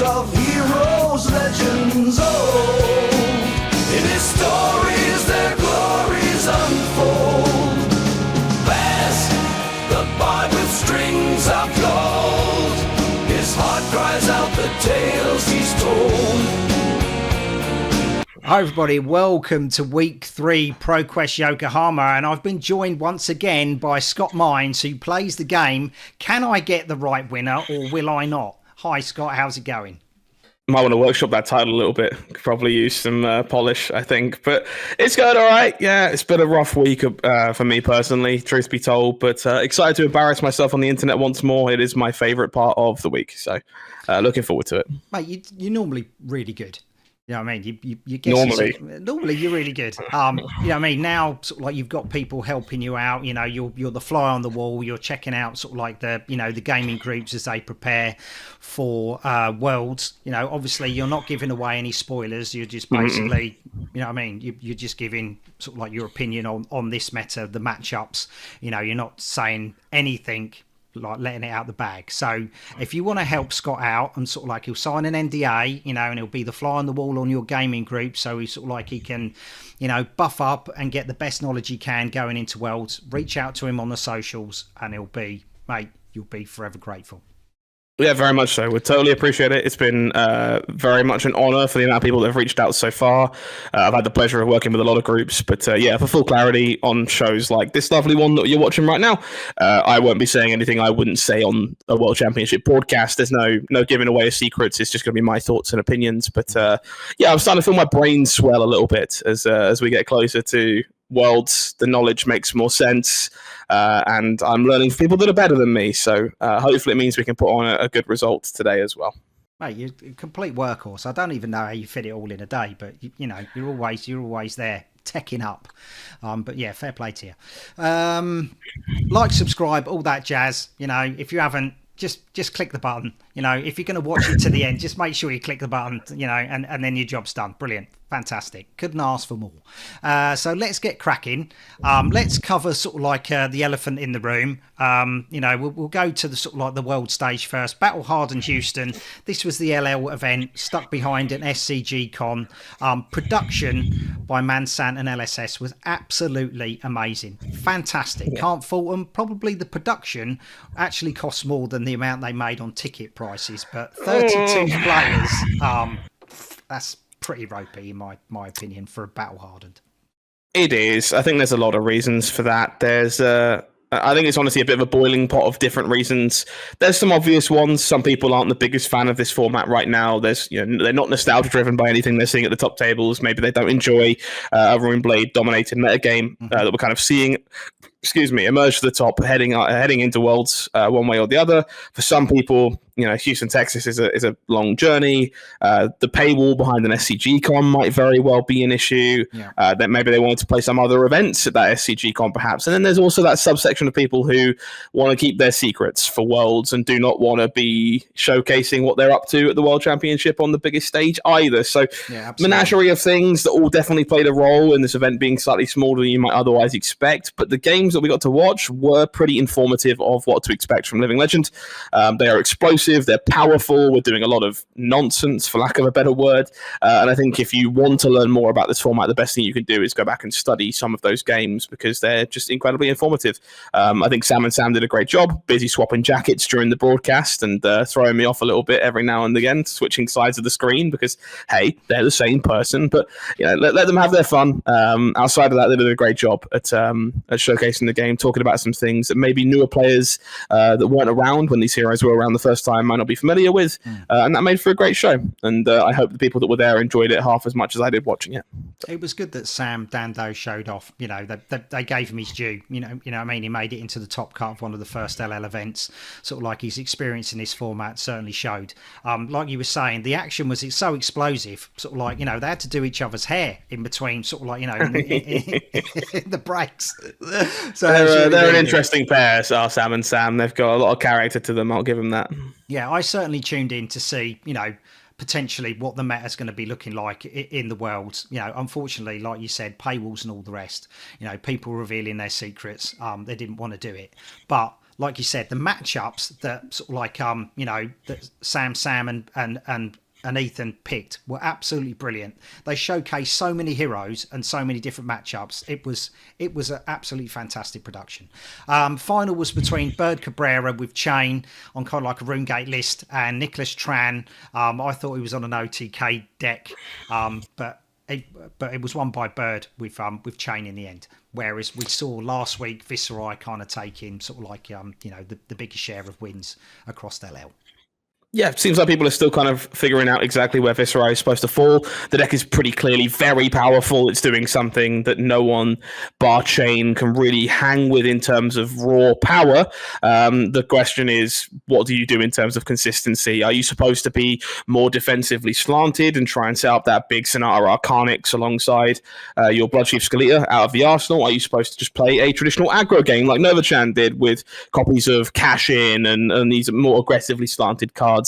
of heroes, legends old. In his stories their glories unfold. Baz the Bard with strings of gold. His heart cries out the tales he's told. Hi everybody, welcome to week 3 Pro Quest Yokohama, and I've been joined once again by Scott Mines, who plays the game. Can I get the right winner or will I not? Hi Scott, how's it going? Might want to workshop that title a little bit. Could probably use some polish, I think. But it's going all right. Yeah, it's been a rough week for me personally, truth be told. But excited to embarrass myself on the internet once more. It is my favourite part of the week. So looking forward to it. Mate, you're normally really good. You know what I mean? You normally you're really good. You know what I mean? Now, sort of like you've got people helping you out. You know, you're the fly on the wall. You're checking out sort of like the gaming groups as they prepare for Worlds. You know, obviously you're not giving away any spoilers. You're just basically, you know what I mean? You're just giving sort of like your opinion on this meta, the matchups. You know, you're not saying anything, like letting it out the bag. So if you want to help Scott out, and sort of like he'll sign an NDA, you know, and he'll be the fly on the wall on your gaming group, so he sort of like he can, you know, buff up and get the best knowledge he can going into Worlds. Reach out to him on the socials and he'll be, mate, you'll be forever grateful. Yeah, very much so. We totally appreciate it. It's been very much an honour for the amount of people that have reached out so far. I've had the pleasure of working with a lot of groups, but yeah, for full clarity on shows like this lovely one that you're watching right now, I won't be saying anything I wouldn't say on a World Championship broadcast. There's no giving away of secrets. It's just going to be my thoughts and opinions. But yeah, I'm starting to feel my brain swell a little bit as we get closer to Worlds. The knowledge makes more sense, and I'm learning from people that are better than me, so hopefully it means we can put on a good result today as well. Mate, you're a complete workhorse. I don't even know how you fit it all in a day, but you know, you're always there teching up. But yeah, fair play to you. Like, subscribe, all that jazz. You know, if you haven't, just click the button. You know, if you're going to watch it to the end, just make sure you click the button, you know, and then your job's done. Brilliant. Fantastic. Couldn't ask for more. So let's get cracking. Let's cover sort of like the elephant in the room. You know, we'll go to the sort of like the world stage first. Battle Hardened Houston. This was the LL event, stuck behind an SCG con. Production by Mansant and LSS was absolutely amazing. Fantastic. Yeah. Can't fault them. Probably the production actually costs more than the amount they made on ticket prices, but 32 players, that's pretty ropey in my opinion for a Battle Hardened. It is. I think there's a lot of reasons for that. I think it's honestly a bit of a boiling pot of different reasons. There's some obvious ones. Some people aren't the biggest fan of this format right now. They're not nostalgia driven by anything they're seeing at the top tables. Maybe they don't enjoy a Ruin Blade dominated metagame that we're kind of seeing emerge to the top, heading into Worlds one way or the other. For some people, you know, Houston, Texas is a long journey. The paywall behind an SCG con might very well be an issue. Yeah. That maybe they wanted to play some other events at that SCG con, perhaps. And then there's also that subsection of people who want to keep their secrets for Worlds and do not want to be showcasing what they're up to at the World Championship on the biggest stage either. So, yeah, menagerie of things that all definitely played a role in this event being slightly smaller than you might otherwise expect. But the games that we got to watch were pretty informative of what to expect from Living Legend. They are explosive, they're powerful, we're doing a lot of nonsense, for lack of a better word, and I think if you want to learn more about this format, the best thing you can do is go back and study some of those games because they're just incredibly informative. I think Sam and Sam did a great job, busy swapping jackets during the broadcast and throwing me off a little bit every now and again, switching sides of the screen because, hey, they're the same person, but you know, let them have their fun. Outside of that, they did a great job at showcasing the game, talking about some things that maybe newer players that weren't around when these heroes were around the first time might not be familiar with, and that made for a great show. And I hope the people that were there enjoyed it half as much as I did watching it. It was good that Sam Dando showed off. You know, they gave him his due. You know what I mean? He made it into the top cut of one of the first LL events. Sort of like his experience in this format certainly showed. Like you were saying, the action was so explosive. Sort of like, you know, they had to do each other's hair in between. Sort of like, you know, in the breaks. So they're an interesting pair, Sam and Sam. They've got a lot of character to them. I'll give them that. Yeah, I certainly tuned in to see, you know, potentially what the meta's going to be looking like in the world. You know, unfortunately, like you said, paywalls and all the rest, you know, people revealing their secrets, they didn't want to do it. But like you said, the matchups that sort of like that Sam and Ethan picked were absolutely brilliant. They showcased so many heroes and so many different matchups. It was an absolutely fantastic production. Final was between Bird Cabrera with Chain on kind of like a RuneGate list and Nicholas Tran. I thought he was on an OTK deck, but it was won by Bird with Chain in the end. Whereas we saw last week Viserai kind of taking sort of like the biggest share of wins across LL. Yeah, it seems like people are still kind of figuring out exactly where Viserai is supposed to fall. The deck is pretty clearly very powerful. It's doing something that no one bar Chain can really hang with in terms of raw power. The question is, what do you do in terms of consistency? Are you supposed to be more defensively slanted and try and set up that big Sonata Arcanix alongside your Bloodchief Skeleta out of the arsenal? Are you supposed to just play a traditional aggro game like Novachan did with copies of Cash In and these more aggressively slanted cards?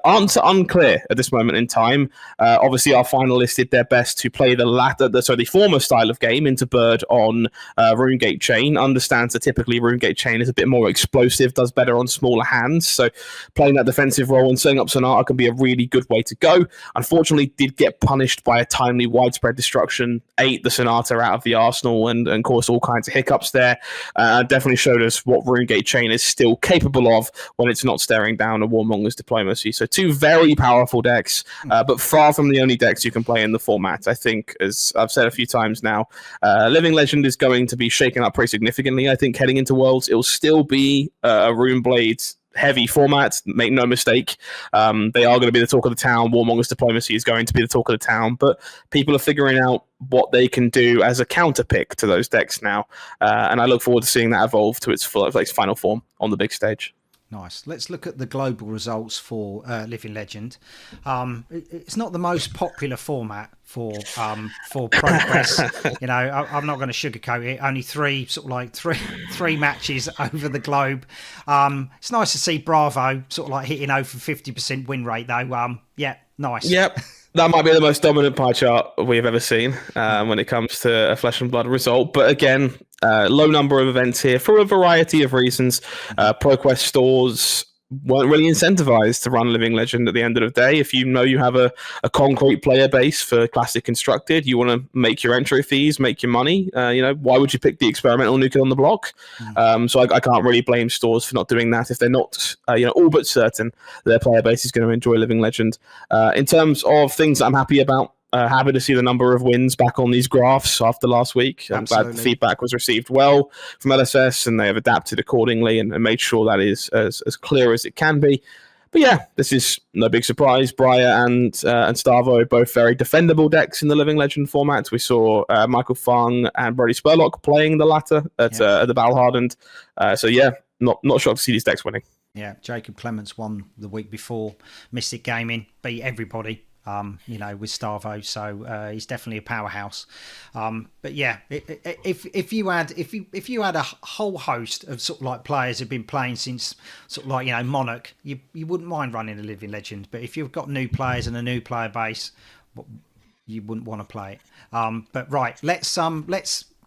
Answer unclear at this moment in time. Obviously, our finalists did their best to play the former style of game into Bird on RuneGate Chain. Understands that typically RuneGate Chain is a bit more explosive, does better on smaller hands. So playing that defensive role and setting up Sonata can be a really good way to go. Unfortunately, did get punished by a timely widespread destruction, ate the Sonata out of the arsenal and caused all kinds of hiccups there. Definitely showed us what RuneGate Chain is still capable of when it's not staring down a Warmonger's diplomacy. So two very powerful decks, but far from the only decks you can play in the format. I think, as I've said a few times now, Living Legend is going to be shaken up pretty significantly. I think heading into Worlds, it'll still be a Runeblade heavy format, make no mistake. They are going to be the talk of the town. Warmonger's diplomacy is going to be the talk of the town, but people are figuring out what they can do as a counter pick to those decks now, and I look forward to seeing that evolve to its final form on the big stage. Nice. Let's look at the global results for Living Legend. It's not the most popular format for ProQuest. I'm not going to sugarcoat it. Only three matches over the globe. It's nice to see Bravo sort of like hitting over 50% win rate though. Yeah, nice. Yep. That might be the most dominant pie chart we've ever seen when it comes to a flesh and blood result. But again, low number of events here for a variety of reasons. ProQuest stores weren't really incentivized to run Living Legend at the end of the day. If you know you have a concrete player base for Classic Constructed, you want to make your entry fees, make your money. Why would you pick the experimental nuke on the block? So I can't really blame stores for not doing that if they're not, all but certain their player base is going to enjoy Living Legend. In terms of things I'm happy about, happy to see the number of wins back on these graphs after last week. I'm glad the feedback was received well from LSS and they have adapted accordingly and made sure that is as clear as it can be. But yeah, this is no big surprise. Briar and Starvo, both very defendable decks in the Living Legend format. We saw Michael Fung and Brody Spurlock playing the latter at the Battle Hardened. So yeah, not shocked to see these decks winning. Yeah, Jacob Clements won the week before. Mystic Gaming beat everybody. With Starvo, so he's definitely a powerhouse. But yeah, if you had a whole host of sort of like players who've been playing since sort of like Monarch, you wouldn't mind running a Living Legend. But if you've got new players and a new player base, you wouldn't want to play it. But right, let's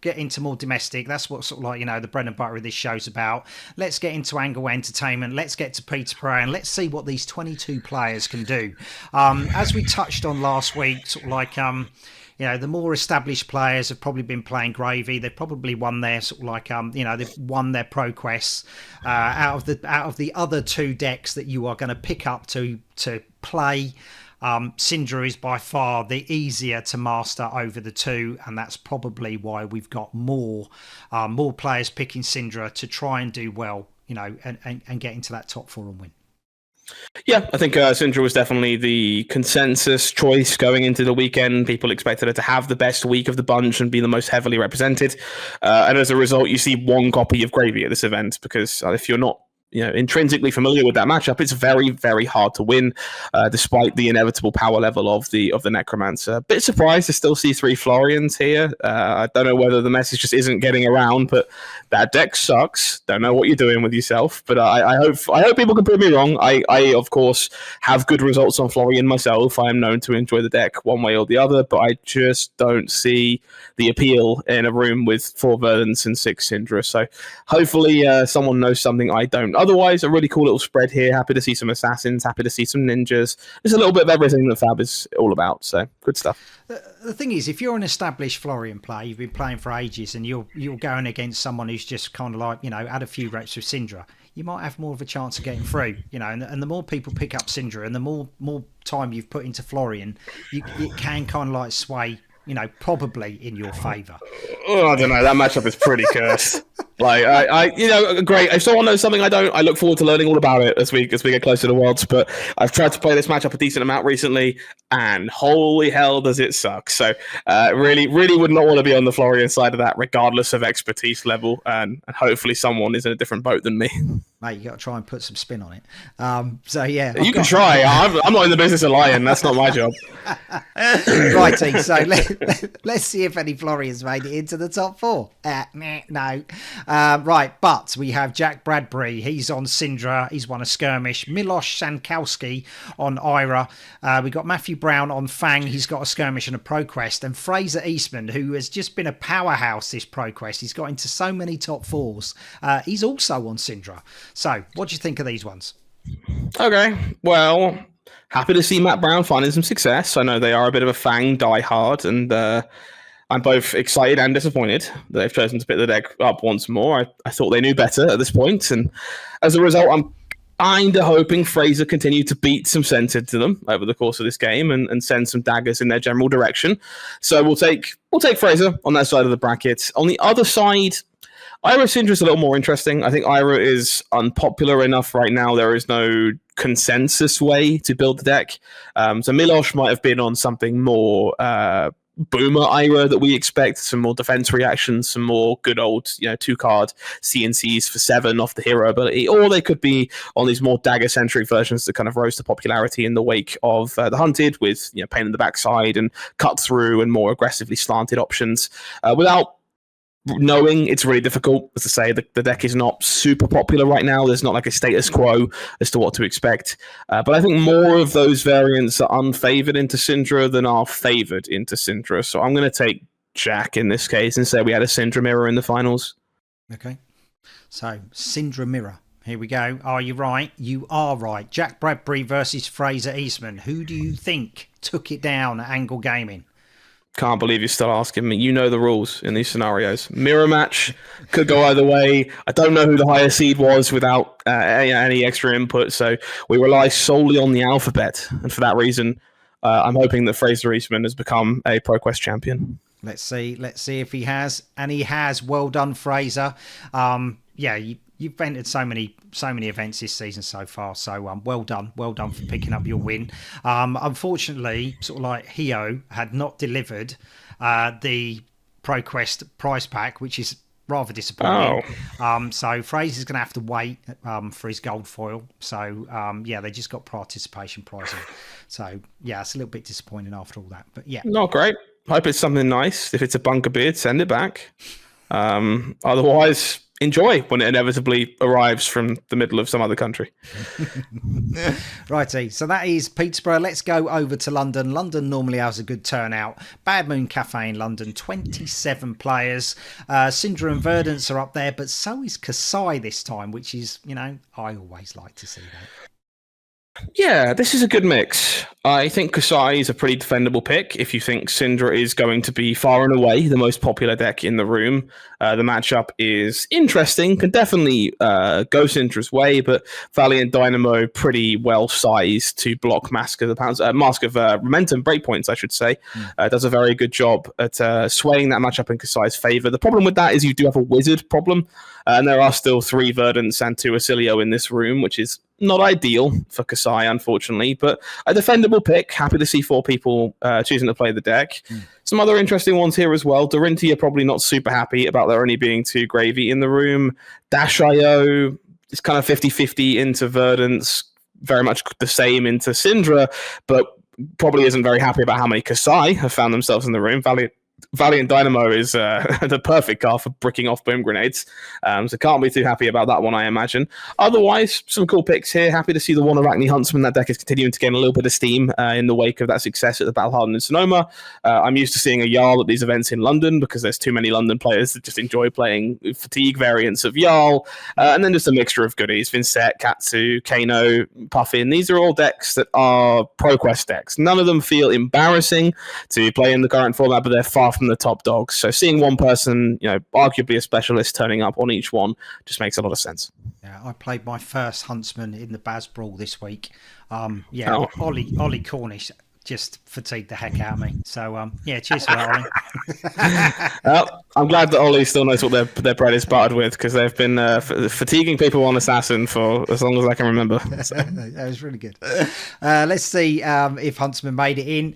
get into more domestic. That's what sort of like the bread and butter of this show's about. Let's get into Angle Entertainment. Let's get to Peter Parray and let's see what these 22 players can do. As we touched on last week, sort of like the more established players have probably been playing gravy. They've probably won their sort of like they've won their pro quests out of the other two decks that you are going to pick up to play. Syndra is by far the easier to master over the two, and that's probably why we've got more players picking Syndra to try and do well, and get into that top four and win. Yeah, I think Syndra was definitely the consensus choice going into the weekend. People expected her to have the best week of the bunch and be the most heavily represented. And as a result, you see one copy of Gravy at this event because if you're not intrinsically familiar with that matchup, it's very, very hard to win, despite the inevitable power level of the Necromancer. A bit surprised to still see 3 Florians here. I don't know whether the message just isn't getting around, but that deck sucks. Don't know what you're doing with yourself, but I hope people can prove me wrong. I of course have good results on Florian myself. I am known to enjoy the deck one way or the other, but I just don't see the appeal in a room with 4 Verdants and 6 Syndra. So hopefully someone knows something I don't. Otherwise, a really cool little spread here. Happy to see some assassins, happy to see some ninjas. There's a little bit of everything that Fab is all about, so good stuff. The thing is, if you're an established Florian player, you've been playing for ages, and you're going against someone who's just kind of like, had a few reps with Syndra, you might have more of a chance of getting through, and the more people pick up Syndra and the more time you've put into Florian, it can kind of like sway, probably in your favour. Oh, I don't know. That matchup is pretty cursed. Like, great. If someone knows something I don't, I look forward to learning all about it as we get closer to Worlds. But I've tried to play this matchup a decent amount recently, and holy hell, does it suck. So, really, really would not want to be on the Florian side of that, regardless of expertise level. And hopefully, someone is in a different boat than me. Mate, you got to try and put some spin on it. So yeah, you can try. I'm not in the business of lying. That's not my job. Righty. So let's see if any Florians made it into the top 4. No. Right, but we have Jack Bradbury. He's on Syndra. He's won a skirmish. Milos Sankowski on Ira. We got Matthew Brown on Fang. He's got a skirmish and a ProQuest. And Fraser Eastman, who has just been a powerhouse this ProQuest. He's got into so many top 4s. He's also on Syndra. So, what do you think of these ones? Okay, well, happy to see Matt Brown finding some success. I know they are a bit of a Fang diehard, and I'm both excited and disappointed that they've chosen to pick the deck up once more. I thought they knew better at this point, and as a result, I'm kind of hoping Fraser continued to beat some sense into them over the course of this game and send some daggers in their general direction. So we'll take Fraser on that side of the bracket. On the other side, Ira Syndra is a little more interesting. I think Ira is unpopular enough right now. There is no consensus way to build the deck. So Milosh might have been on something more boomer Ira that we expect, some more defense reactions, some more good old 2-card CNCs for 7 off the hero ability, or they could be on these more dagger-centric versions that kind of rose to popularity in the wake of the Hunted with pain in the backside and cut through and more aggressively slanted options. Without knowing, it's really difficult. As I say, the deck is not super popular right now. There's not like a status quo as to what to expect. But I think more of those variants are unfavored into Syndra than are favored into Syndra. So I'm going to take Jack in this case and say we had a Syndra mirror in the finals. Okay. So Syndra mirror. Here we go. Are you right? You are right. Jack Bradbury versus Fraser Eastman. Who do you think took it down at Angle Gaming? Can't believe you're still asking me. You know the rules in these scenarios. Mirror match could go either way. I don't know who the higher seed was without any extra input, so we rely solely on the alphabet. And for that reason, I'm hoping that Fraser Eastman has become a ProQuest champion. Let's see if he has, and he has. Well done, Fraser. You've entered so many events this season so far, so well done for picking up your win. Unfortunately, sort of like Hio had not delivered the ProQuest prize pack, which is rather disappointing. So Fraser's going to have to wait for his gold foil. So they just got participation pricing. So yeah, it's a little bit disappointing after all that, but yeah, not great. Hope it's something nice. If it's a bunker beard, send it back. Otherwise, enjoy when it inevitably arrives from the middle of some other country. Righty, so that is Peterborough. Let's go over to London. London normally has a good turnout. Bad Moon Cafe in London, 27 players. Syndra and Verdance are up there, but so is Kasai this time, which is, I always like to see that. Yeah, this is a good mix. I think Kasai is a pretty defendable pick if you think Syndra is going to be far and away the most popular deck in the room. The matchup is interesting, can definitely go Syndra's way, but Valiant Dynamo pretty well sized to block Mask of Momentum Breakpoints, I should say. Does a very good job at swaying that matchup in Kasai's favor. The problem with that is you do have a wizard problem, and there are still 3 Verdants and 2 Acilio in this room, which is not ideal for Kasai, unfortunately, but a defendable pick. Happy to see 4 people choosing to play the deck. Some other interesting ones here as well. Dorinty are probably not super happy about there only being 2 Gravy in the room. Dash.io, it's kind of 50-50 into Verdant's, very much the same into Syndra, but probably isn't very happy about how many Kasai have found themselves in the room. Valiant Dynamo is the perfect car for bricking off boom grenades, so can't be too happy about that one, I imagine. Otherwise, some cool picks here. Happy to see the One Arachne Huntsman. That deck is continuing to gain a little bit of steam in the wake of that success at the Battle Hardened in Sonoma. I'm used to seeing a Jarl at these events in London because there's too many London players that just enjoy playing fatigue variants of Jarl, and then just a mixture of goodies. Vincent, Katsu, Kano, Puffin. These are all decks that are ProQuest decks. None of them feel embarrassing to play in the current format, but they're far from the top dogs. So seeing one person, arguably a specialist, turning up on each one just makes a lot of sense. Yeah, I played my first Huntsman in the Baz Brawl this week. Ollie Cornish just fatigued the heck out of me. So, cheers for that, Ollie. Well, I'm glad that Ollie still knows what their bread is buttered with, because they've been fatiguing people on Assassin for as long as I can remember. So. That was really good. Let's see if Huntsman made it in.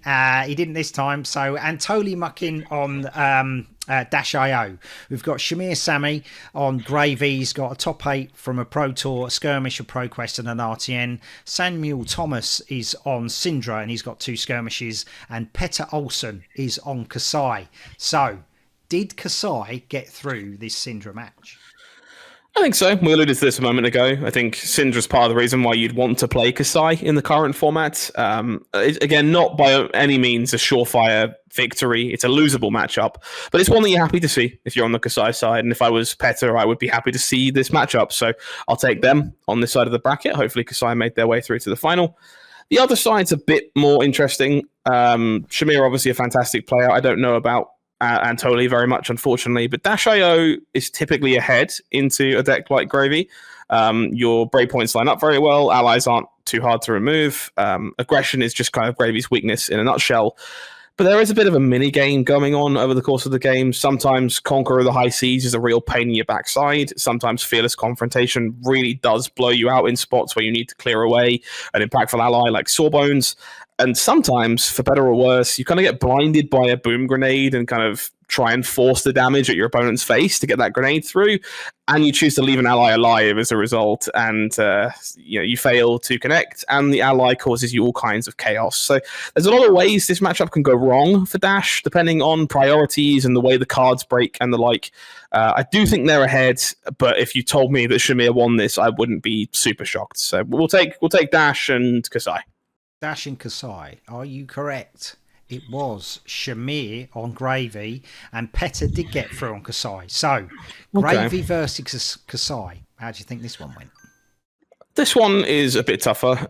He didn't this time. So Antoli Muckin on Dash.io. We've got Shamir Sami on Gravy. He's got a top 8 from a Pro Tour, a Skirmish, a ProQuest and an RTN. Samuel Thomas is on Syndra and he's got 2 skirmishes. And Petter Olsen is on Kasai. So, did Kasai get through this Syndra match? I think so. We alluded to this a moment ago. I think Syndra's part of the reason why you'd want to play Kasai in the current format. Again, not by any means a surefire victory. It's a losable matchup, but it's one that you're happy to see if you're on the Kasai side. And if I was Petter, I would be happy to see this matchup. So I'll take them on this side of the bracket. Hopefully Kasai made their way through to the final. The other side's a bit more interesting. Shamir, obviously a fantastic player. I don't know about Antoli very much, unfortunately, but Dash.io is typically ahead into a deck like Gravy. Your breakpoints line up very well. Allies aren't too hard to remove. Aggression is just kind of Gravy's weakness in a nutshell. But there is a bit of a mini game going on over the course of the game. Sometimes Conqueror of the High Seas is a real pain in your backside. Sometimes Fearless Confrontation really does blow you out in spots where you need to clear away an impactful ally like Sawbones. And sometimes, for better or worse, you kind of get blinded by a boom grenade and kind of try and force the damage at your opponent's face to get that grenade through, and you choose to leave an ally alive as a result, and you fail to connect, and the ally causes you all kinds of chaos. So there's a lot of ways this matchup can go wrong for Dash, depending on priorities and the way the cards break and the like. I do think they're ahead, but if you told me that Shamir won this, I wouldn't be super shocked. So we'll take Dash and Kasai. Dash and Kasai, are you correct? It was Shamir on Gravy, and Petter did get through on Kasai. So, Gravy versus Kasai. How do you think this one went? This one is a bit tougher.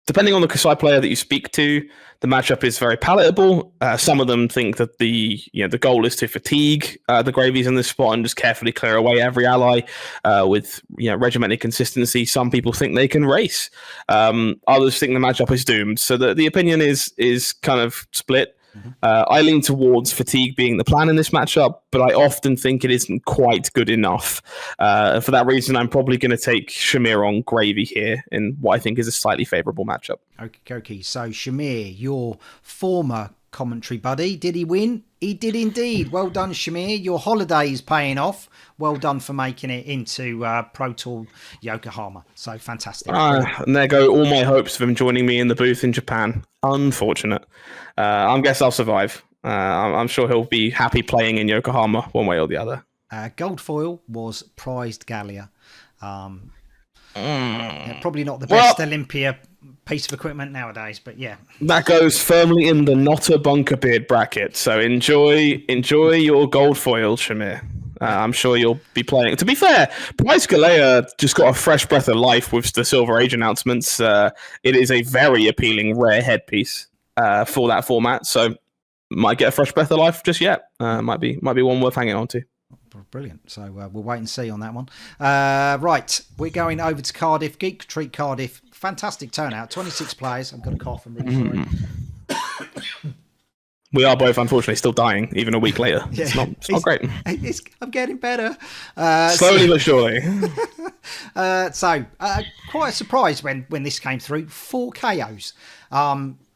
Depending on the Kasai player that you speak to, the matchup is very palatable. Some of them think that the goal is to fatigue the Gravies in this spot and just carefully clear away every ally with regimented consistency. Some people think they can race. Others think the matchup is doomed. So the opinion is kind of split. Mm-hmm. I lean towards fatigue being the plan in this matchup, but I often think it isn't quite good enough. For that reason, I'm probably going to take Shamir on Gravy here in what I think is a slightly favourable matchup. Okay. So Shamir, your former commentary buddy, did he win? He did indeed. Well done, Shamir. Your holiday is paying off. Well done for making it into Pro Tour Yokohama. So fantastic. And there go all my hopes of him joining me in the booth in Japan. Unfortunate. I guess I'll survive. I'm sure he'll be happy playing in Yokohama one way or the other. Gold foil was prized Gallia. Probably not the best Olympia piece of equipment nowadays, but yeah. That goes firmly in the not a bunker beard bracket. So enjoy your gold foil, Shamir. I'm sure you'll be playing. To be fair, Price Galea just got a fresh breath of life with the Silver Age announcements. It is a very appealing rare headpiece for that format. So might get a fresh breath of life just yet. Might be one worth hanging on to. Brilliant. So we'll wait and see on that one. Right, we're going over to Cardiff. Geek Treat Cardiff. Fantastic turnout. 26 players. I've got a cough. I'm really sorry. We are both, unfortunately, still dying, even a week later. Yeah. It's not great. I'm getting better. Slowly but surely. Quite a surprise when this came through. 4 KOs.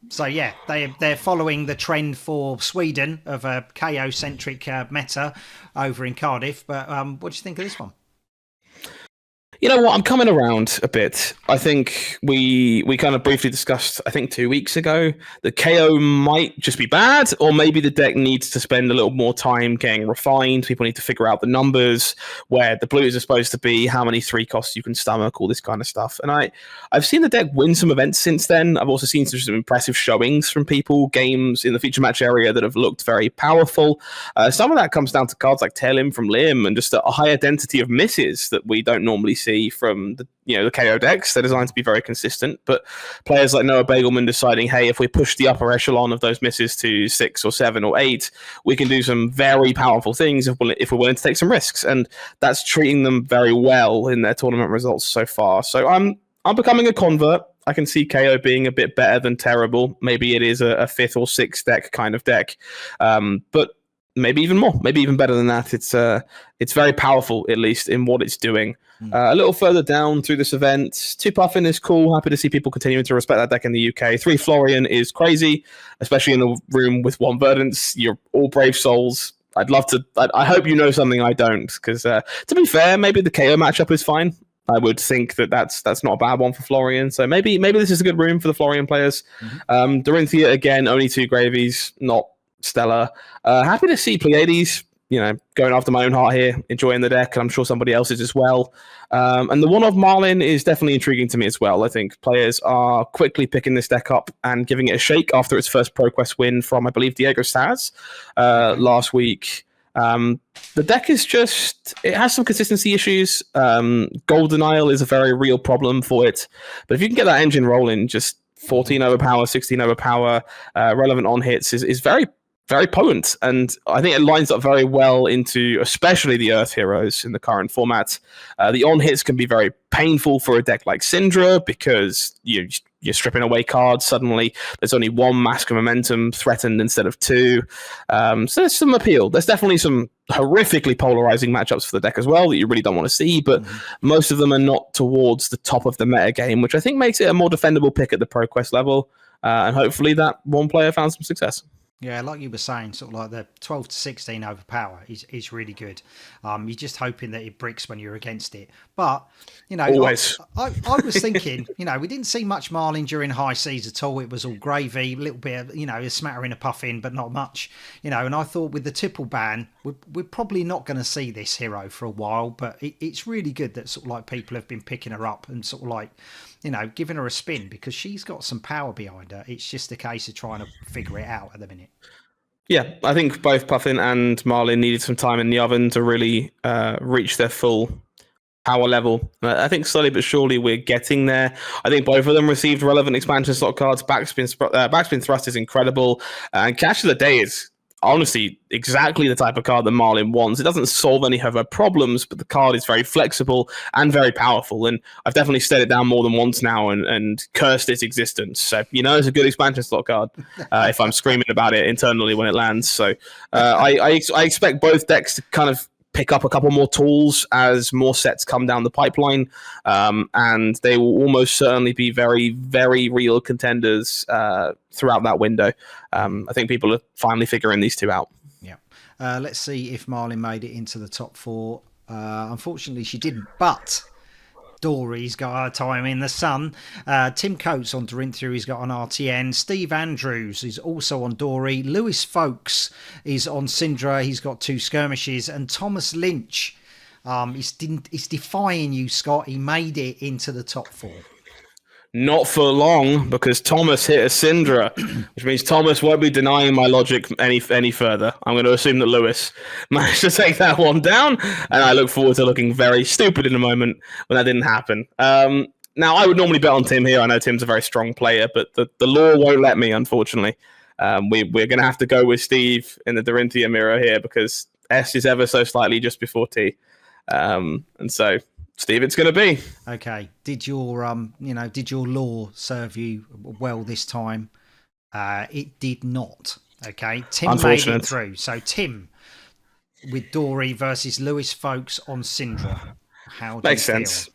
So yeah, they're following the trend for Sweden of a KO-centric meta over in Cardiff. But what do you think of this one? You know what? I'm coming around a bit. I think we kind of briefly discussed, I think 2 weeks ago, that KO might just be bad, or maybe the deck needs to spend a little more time getting refined. People need to figure out the numbers, where the blues are supposed to be, how many 3 costs you can stomach, all this kind of stuff. And I've seen the deck win some events since then. I've also seen some impressive showings from people, games in the feature match area that have looked very powerful. Some of that comes down to cards like Tail from Lim and just a higher density of misses that we don't normally see from the KO decks. They're designed to be very consistent, but players like Noah Bagelman deciding, hey, if we push the upper echelon of those misses to 6 or 7 or 8, we can do some very powerful things if we're willing to take some risks, and that's treating them very well in their tournament results so far. So I'm becoming a convert. I can see KO being a bit better than terrible. Maybe it is a 5th or 6th deck kind of deck, but maybe even more, maybe even better than that. It's very powerful, at least in what it's doing. A little further down through this event, 2 Puffin is cool. Happy to see people continuing to respect that deck in the UK. 3 Florian is crazy, especially in a room with 1 Verdance. You're all brave souls. I'd love to. I hope you know something I don't, because to be fair, maybe the KO matchup is fine. I would think that's not a bad one for Florian. So maybe this is a good room for the Florian players. Dorinthia, again, only 2 gravies, not stellar. Happy to see Pleiades, going after my own heart here, enjoying the deck, and I'm sure somebody else is as well. And the one of Marlin is definitely intriguing to me as well. I think players are quickly picking this deck up and giving it a shake after its first ProQuest win from, I believe, Diego Saz last week. The deck is it has some consistency issues. Golden Isle is a very real problem for it. But if you can get that engine rolling, just 14 overpower, 16 overpower, relevant on hits is very, very potent. And I think it lines up very well into especially the Earth heroes in the current format. The on hits can be very painful for a deck like Syndra because you're stripping away cards. Suddenly there's only 1 Mask of Momentum threatened instead of 2. So there's some appeal. There's definitely some horrifically polarizing matchups for the deck as well that you really don't want to see, but most of them are not towards the top of the meta game, which I think makes it a more defendable pick at the ProQuest level. And hopefully that one player found some success. Yeah, like you were saying, sort of like the 12 to 16 overpower is really good. You're just hoping that it bricks when you're against it. But, always. I was thinking, we didn't see much Marlin during high seas at all. It was all gravy, a little bit of, a smattering of Puffin, but not much. And I thought with the tipple ban, we're probably not going to see this hero for a while, but it's really good that sort of like people have been picking her up and sort of like, giving her a spin because she's got some power behind her. It's just a case of trying to figure it out at the minute. Yeah, I think both Puffin and Marlin needed some time in the oven to really reach their full power level. I think slowly but surely we're getting there. I think both of them received relevant expansion slot cards. Backspin Thrust is incredible. And Cash of the Day is honestly exactly the type of card that Marlin wants. It doesn't solve any of her problems, but the card is very flexible and very powerful. And I've definitely set it down more than once now and cursed its existence. So, it's a good expansion slot card if I'm screaming about it internally when it lands. So I expect both decks to kind of pick up a couple more tools as more sets come down the pipeline. And they will almost certainly be very, very real contenders throughout that window. I think people are finally figuring these 2 out. Yeah. Let's see if Marlin made it into the top 4. Unfortunately, she didn't, but Dory's got her time in the sun. Tim Coates on Dorinthia, he's got on RTN. Steve Andrews is also on Dory. Lewis Folks is on Syndra, he's got 2 skirmishes. And Thomas Lynch is defying you, Scott. He made it into the top 4. Not for long, because Thomas hit a Syndra, which means Thomas won't be denying my logic any further. I'm going to assume that Lewis managed to take that one down, and I look forward to looking very stupid in a moment when that didn't happen. Now, I would normally bet on Tim here. I know Tim's a very strong player, but the law won't let me, unfortunately. We're going to have to go with Steve in the Dorinthia mirror here, because S is ever so slightly just before T. And so... Steve, it's going to be. Okay. Did your law serve you well this time? It did not. Okay. Tim made it through. So Tim with Dory versus Lewis Folks on Syndra. How do Makes sense.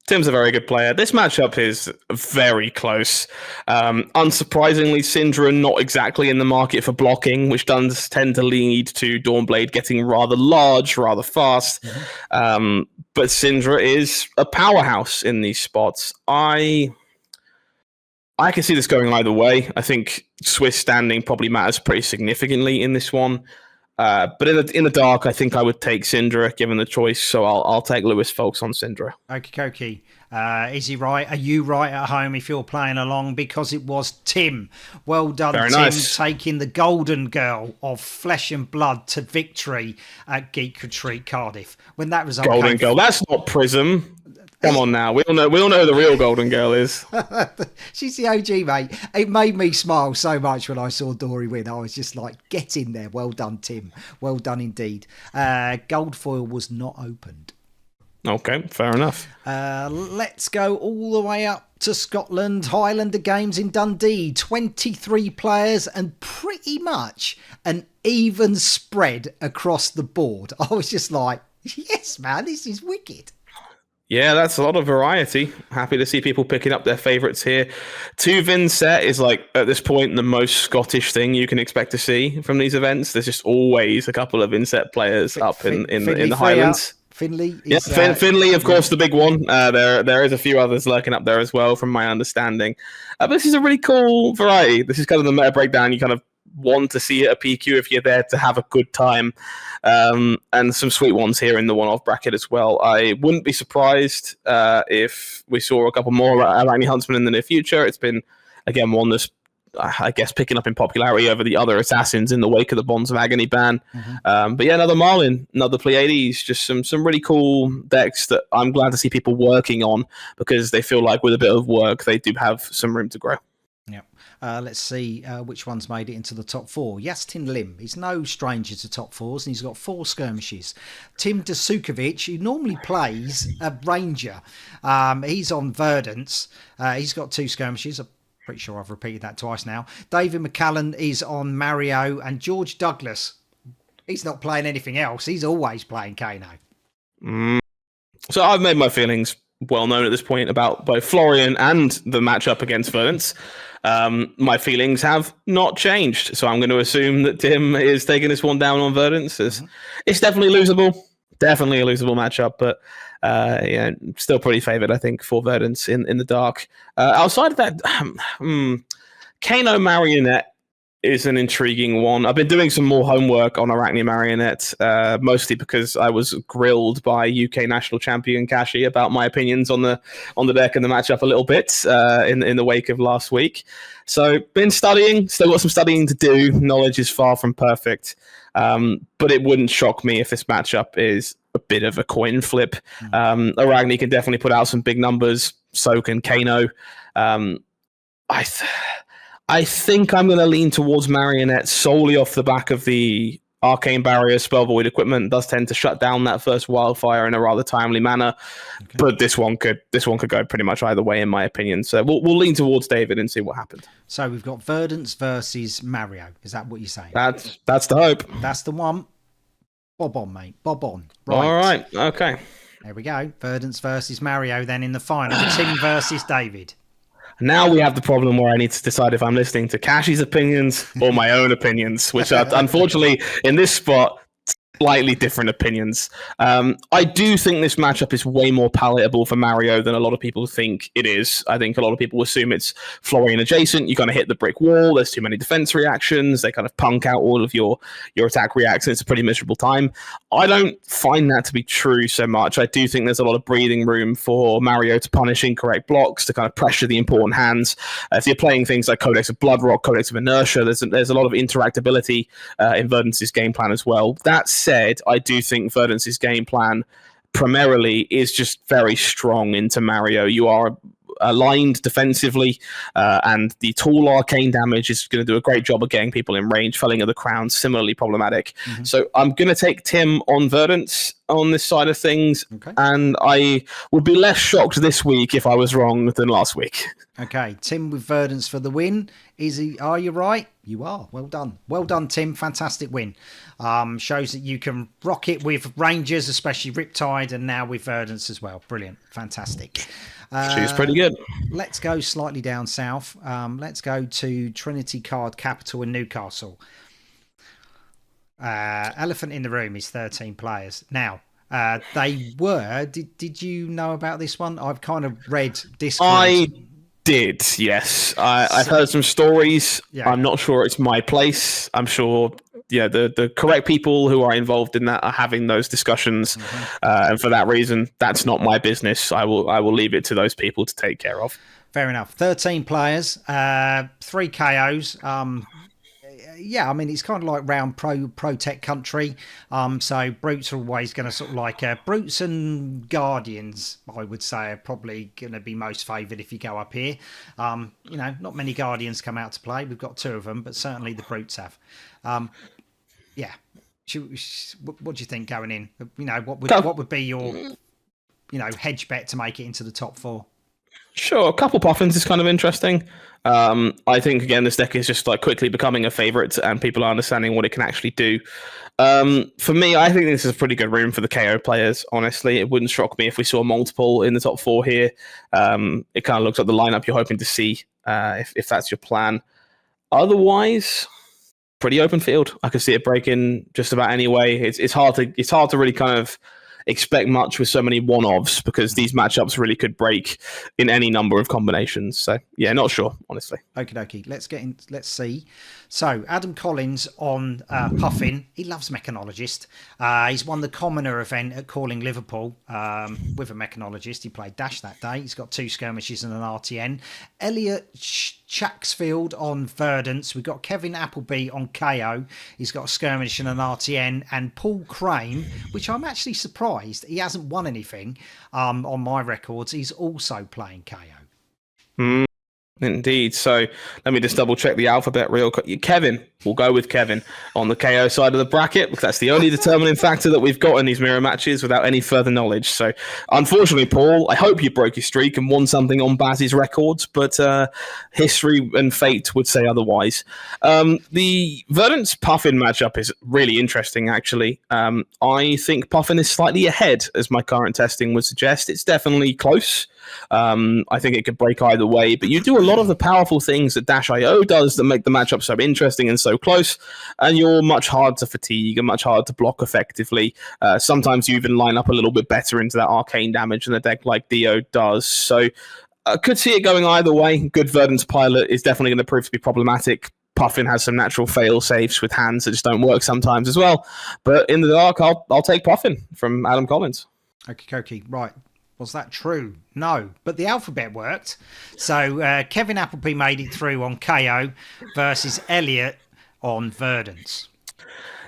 Tim's a very good player. This matchup is very close. Unsurprisingly, Syndra not exactly in the market for blocking, which does tend to lead to Dawnblade getting rather large, rather fast. But Syndra is a powerhouse in these spots. I can see this going either way. I think Swiss standing probably matters pretty significantly in this one. But in the dark, I think I would take Syndra given the choice. So I'll take Lewis Folks on Syndra. Okie dokie. Is he right? Are you right at home if you're playing along? Because it was Tim. Well done, Very Tim, nice. taking the golden girl of Flesh and Blood to victory at Geek Retreat Cardiff. When that result Golden came Girl. That's not Prism. Come on now. We all know who the real Golden Girl is. She's the OG, mate. It made me smile so much when I saw Dory win. I was just like, get in there. Well done, Tim. Well done indeed. Gold foil was not opened. Okay, fair enough. Let's go all the way up to Scotland. Highlander Games in Dundee. 23 players and pretty much an even spread across the board. I was just like, yes, man, this is wicked. Yeah, that's a lot of variety. Happy to see people picking up their favourites here. 2 Vin set is like, at this point, the most Scottish thing you can expect to see from these events. There's just always a couple of Inset players up in the Highlands. Finley is, Finley, of course, the big one. There is a few others lurking up there as well, from my understanding. But this is a really cool variety. This is kind of the meta breakdown you kind of want to see at a PQ if you're there to have a good time. And some sweet ones here in the one-off bracket as well. I wouldn't be surprised if we saw a couple more Arachne Huntsman in the near future. It's been, again, one that's, I guess, picking up in popularity over the other assassins in the wake of the Bonds of Agony ban. But yeah, another Marlin, another Pleiades, just some really cool decks that I'm glad to see people working on, because they feel like with a bit of work, they do have some room to grow. Yep. Let's see which one's made it into the top 4. Yastin Lim, he's no stranger to top 4s, and he's got 4 skirmishes. Tim Dasukovic, who normally plays a Ranger, he's on Verdance. He's got 2 skirmishes. I'm pretty sure I've repeated that twice now. David McCallan is on Mario, and George Douglas, he's not playing anything else. He's always playing Kano. So I've made my feelings well known at this point about both Florian and the matchup against Verdance. My feelings have not changed, so I'm going to assume that Tim is taking this one down on Verdance. It's definitely losable, definitely a losable matchup, but yeah, still pretty favoured, I think, for Verdance in the dark. Outside of that, Kano Marionette is an intriguing one. I've been doing some more homework on Arachne Marionette, mostly because I was grilled by UK national champion Kashi about my opinions on the deck and the matchup a little bit in the wake of last week. So been studying, still got some studying to do. Knowledge is far from perfect, but it wouldn't shock me if this matchup is a bit of a coin flip. Arachne can definitely put out some big numbers. So can Kano. I think I'm going to lean towards Marionette solely off the back of the Arcane Barrier Spell Void equipment. Does tend to shut down that first wildfire in a rather timely manner. Okay. But this one could go pretty much either way, in my opinion. So we'll lean towards David and see what happens. So we've got Verdance versus Mario. Is that what you're saying? That's the hope. That's the one. Bob on, mate. Bob on. Right. All right. Okay. There we go. Verdance versus Mario then in the final. Tim versus David. Now we have the problem where I need to decide if I'm listening to Kashi's opinions or my own opinions, which are, unfortunately, in this spot, slightly different opinions. I do think this matchup is way more palatable for Mario than a lot of people think it is. I think a lot of people assume it's Florian adjacent. You kind of hit the brick wall. There's too many defense reactions. They kind of punk out all of your attack reactions. It's a pretty miserable time. I don't find that to be true so much. I do think there's a lot of breathing room for Mario to punish incorrect blocks, to kind of pressure the important hands. If you're playing things like Codex of Bloodrock, Codex of Inertia, there's a lot of interactability in Verdance's game plan as well. That said, I do think Verdance's game plan primarily is just very strong into Mario. You are aligned defensively, and the tool arcane damage is going to do a great job of getting people in range. Felling of the Crown, similarly problematic. So I'm going to take Tim on Verdance on this side of things, and I would be less shocked this week if I was wrong than last week. Okay, Tim with Verdance for the win. Are you right? You are. Well done. Well done, Tim. Fantastic win. Shows that you can rock it with Rangers, especially Riptide, and now with Verdance as well. Brilliant. Fantastic. She's pretty good. Let's go slightly down south. Let's go to Trinity Card Capital in Newcastle. Elephant in the Room is 13 players. Now, they were... Did you know about this one? I've kind of read Discord. Did, yes. I've heard some stories. Yeah. I'm not sure it's my place. I'm sure the correct people who are involved in that are having those discussions. And for that reason, that's not my business. I will leave it to those people to take care of. Fair enough. 13 players, 3 KOs. Yeah, I mean, it's kind of like round pro tech country. So Brutes are always going to sort of like Brutes and Guardians, I would say, are probably going to be most favoured if you go up here. Not many Guardians come out to play. We've got 2 of them, but certainly the Brutes have. Yeah. What do you think going in? What would be your hedge bet to make it into the top 4? Sure, a couple Puffins is kind of interesting. I think, again, this deck is just like quickly becoming a favourite and people are understanding what it can actually do. For me, I think this is a pretty good room for the KO players, honestly. It wouldn't shock me if we saw multiple in the top 4 here. It kind of looks like the lineup you're hoping to see, if that's your plan. Otherwise, pretty open field. I could see it breaking just about any way. It's hard to really kind of expect much with so many one-offs because these matchups really could break in any number of combinations. So yeah, not sure, honestly. Okie dokie. Let's get in. Let's see. So Adam Collins on Puffin. He loves Mechanologist. He's won the Commoner event at Calling Liverpool with a Mechanologist. He played Dash that day. He's got 2 skirmishes and an RTN. Elliot Chaxfield on Verdance. We've got Kevin Appleby on KO. He's got a skirmish and an RTN. And Paul Crane, which I'm actually surprised he hasn't won anything on my records. He's also playing KO. Indeed. So let me just double check the alphabet real quick. Kevin, we'll go with Kevin on the KO side of the bracket because that's the only determining factor that we've got in these mirror matches without any further knowledge. So unfortunately, Paul, I hope you broke your streak and won something on Baz's records, but history and fate would say otherwise. The Verdance Puffin matchup is really interesting, actually. I think Puffin is slightly ahead, as my current testing would suggest. It's definitely close. I think it could break either way, but you do a lot of the powerful things that Dash.io does that make the matchup so interesting and so close, and you're much harder to fatigue and much harder to block effectively. Sometimes you even line up a little bit better into that arcane damage than a deck like Dio does. So I could see it going either way. Good Verdance pilot is definitely going to prove to be problematic. Puffin has some natural fail safes with hands that just don't work sometimes as well. But in the dark, I'll take Puffin from Adam Collins. Okay, right. Was that true? No, but the alphabet worked. So Kevin Appleby made it through on KO versus Elliot on Verdance.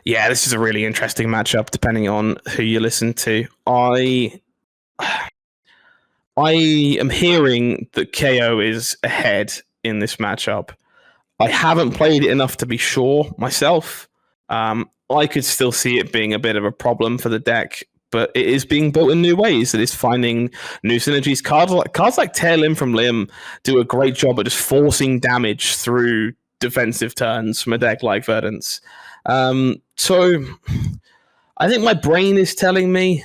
Yeah, this is a really interesting matchup depending on who you listen to. I am hearing that KO is ahead in this matchup. I haven't played it enough to be sure myself. I could still see it being a bit of a problem for the deck, but it is being built in new ways. It is finding new synergies. Cards like Tear Limb from Limb do a great job at just forcing damage through defensive turns from a deck like Verdance. So I think my brain is telling me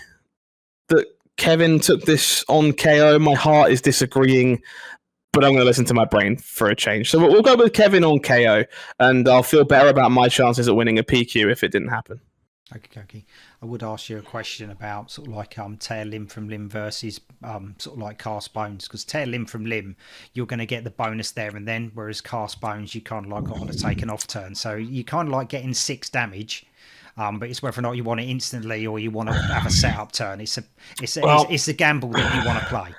that Kevin took this on KO. My heart is disagreeing, but I'm going to listen to my brain for a change. So we'll go with Kevin on KO, and I'll feel better about my chances at winning a PQ if it didn't happen. Okay. I would ask you a question about sort of like Tear Limb from Limb versus sort of like Cast Bones, because Tear Limb from Limb, you're going to get the bonus there and then, whereas Cast Bones, you kind of like want to take an off turn. So you kind of like getting 6 damage, but it's whether or not you want it instantly or you want to have a setup turn. It's a gamble that you want to play.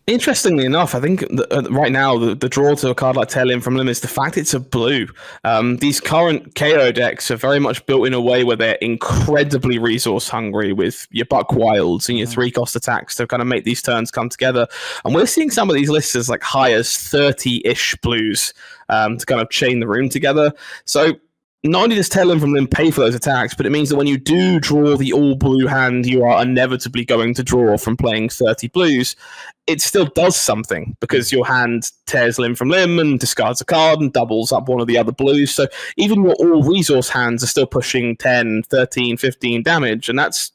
Interestingly enough, I think right now the draw to a card like Tear Limb from Limb is the fact it's a blue. These current KO decks are very much built in a way where they're incredibly resource hungry with your Buck Wilds and your 3-cost attacks to kind of make these turns come together. And we're seeing some of these lists as like high as 30-ish blues to kind of chain the room together. So not only does Tail from Limb pay for those attacks, but it means that when you do draw the all-blue hand you are inevitably going to draw from playing 30 blues, it still does something because your hand tears limb from limb and discards a card and doubles up one of the other blues. So even your all-resource hands are still pushing 10, 13, 15 damage, and that's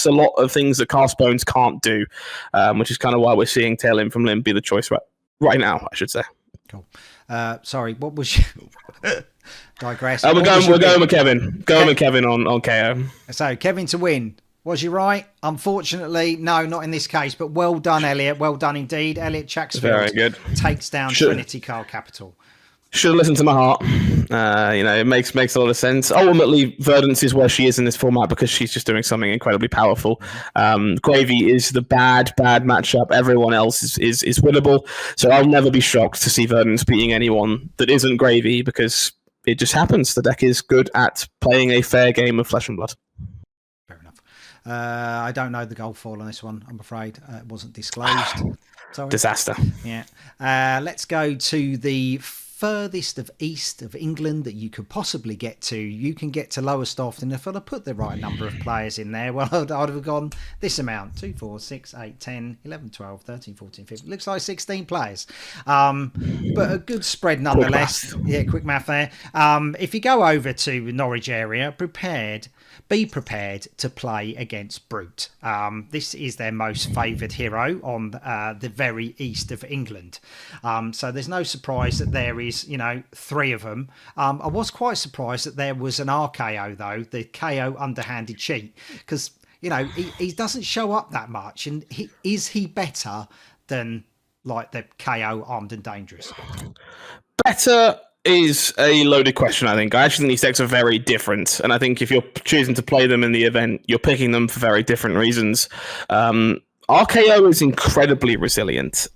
a lot of things that Cast Bones can't do, which is kind of why we're seeing Tail Limb from Limb be the choice right now, I should say. Cool. Sorry, what was you... Digress. We're going with Kevin. Going with Kevin on KO. So, Kevin to win. Was you right? Unfortunately, no, not in this case, but well done, Elliot. Well done indeed. Elliot Chacksfield Very good. Takes down Trinity Card Capital. Should have listened to my heart. It makes a lot of sense. Ultimately, Verdance is where she is in this format because she's just doing something incredibly powerful. Gravy is the bad matchup. Everyone else is winnable. So I'll never be shocked to see Verdance beating anyone that isn't Gravy because it just happens. The deck is good at playing a fair game of Flesh and Blood. Fair enough. I don't know the goal fall on this one, I'm afraid. It wasn't disclosed. Sorry. Disaster. Yeah. Let's go to the furthest of east of England that you could possibly get to. You can get to Lowestoft, and if I'd have put the right number of players in there, well, I'd have gone this amount: 2, 4, 6, 8, 10, 11, 12, 13, 14, 15. Looks like 16 players. But a good spread nonetheless. Quick math there. If you go over to Norwich area, be prepared to play against Brute. This is their most favoured hero on the very east of England. So there's no surprise that there is, 3 of them. I was quite surprised that there was an RKO, though, the KO underhanded cheat, because, he doesn't show up that much. And is he better than, like, the KO Armed and Dangerous? Better is a loaded question, I think. I actually think these decks are very different, and I think if you're choosing to play them in the event, you're picking them for very different reasons. RKO is incredibly resilient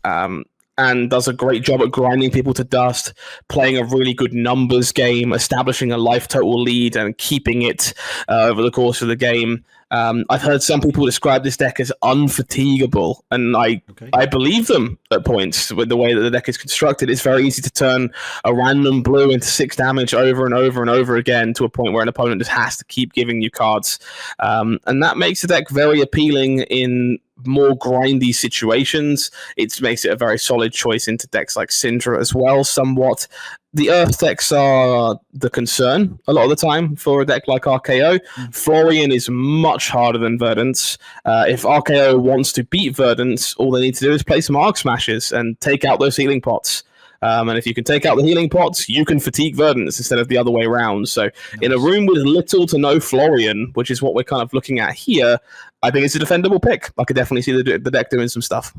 and does a great job at grinding people to dust, playing a really good numbers game, establishing a life total lead and keeping it over the course of the game. I've heard some people describe this deck as unfatigable, and I believe them at points with the way that the deck is constructed. It's very easy to turn a random blue into 6 damage over and over and over again to a point where an opponent just has to keep giving you cards. And that makes the deck very appealing in more grindy situations. It makes it a very solid choice into decks like Syndra as well, somewhat. The Earth decks are the concern a lot of the time for a deck like RKO. Florian is much harder than Verdance. If RKO wants to beat Verdance, all they need to do is play some Arc Smashes and take out those healing pots. And if you can take out the healing pots, you can fatigue Verdance instead of the other way around. So in a room with little to no Florian, which is what we're kind of looking at here, I think it's a defendable pick. I could definitely see the deck doing some stuff.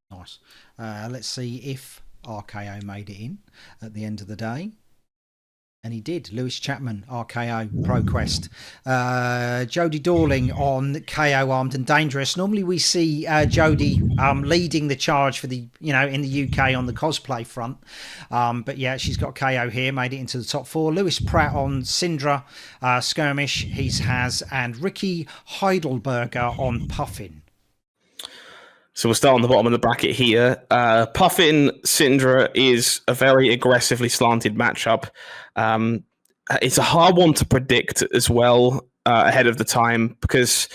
Nice. Let's see if RKO made it in at the end of the day. And he did. Lewis Chapman, RKO, ProQuest. Jodie Dorling on KO Armed and Dangerous. Normally we see Jodie leading the charge for the, in the UK on the cosplay front. But yeah, she's got KO here, made it into the top 4. Lewis Pratt on Syndra, Skirmish, and Ricky Heidelberger on Puffin. So we'll start on the bottom of the bracket here. Puffin Syndra is a very aggressively slanted matchup. It's a hard one to predict as well ahead of the time because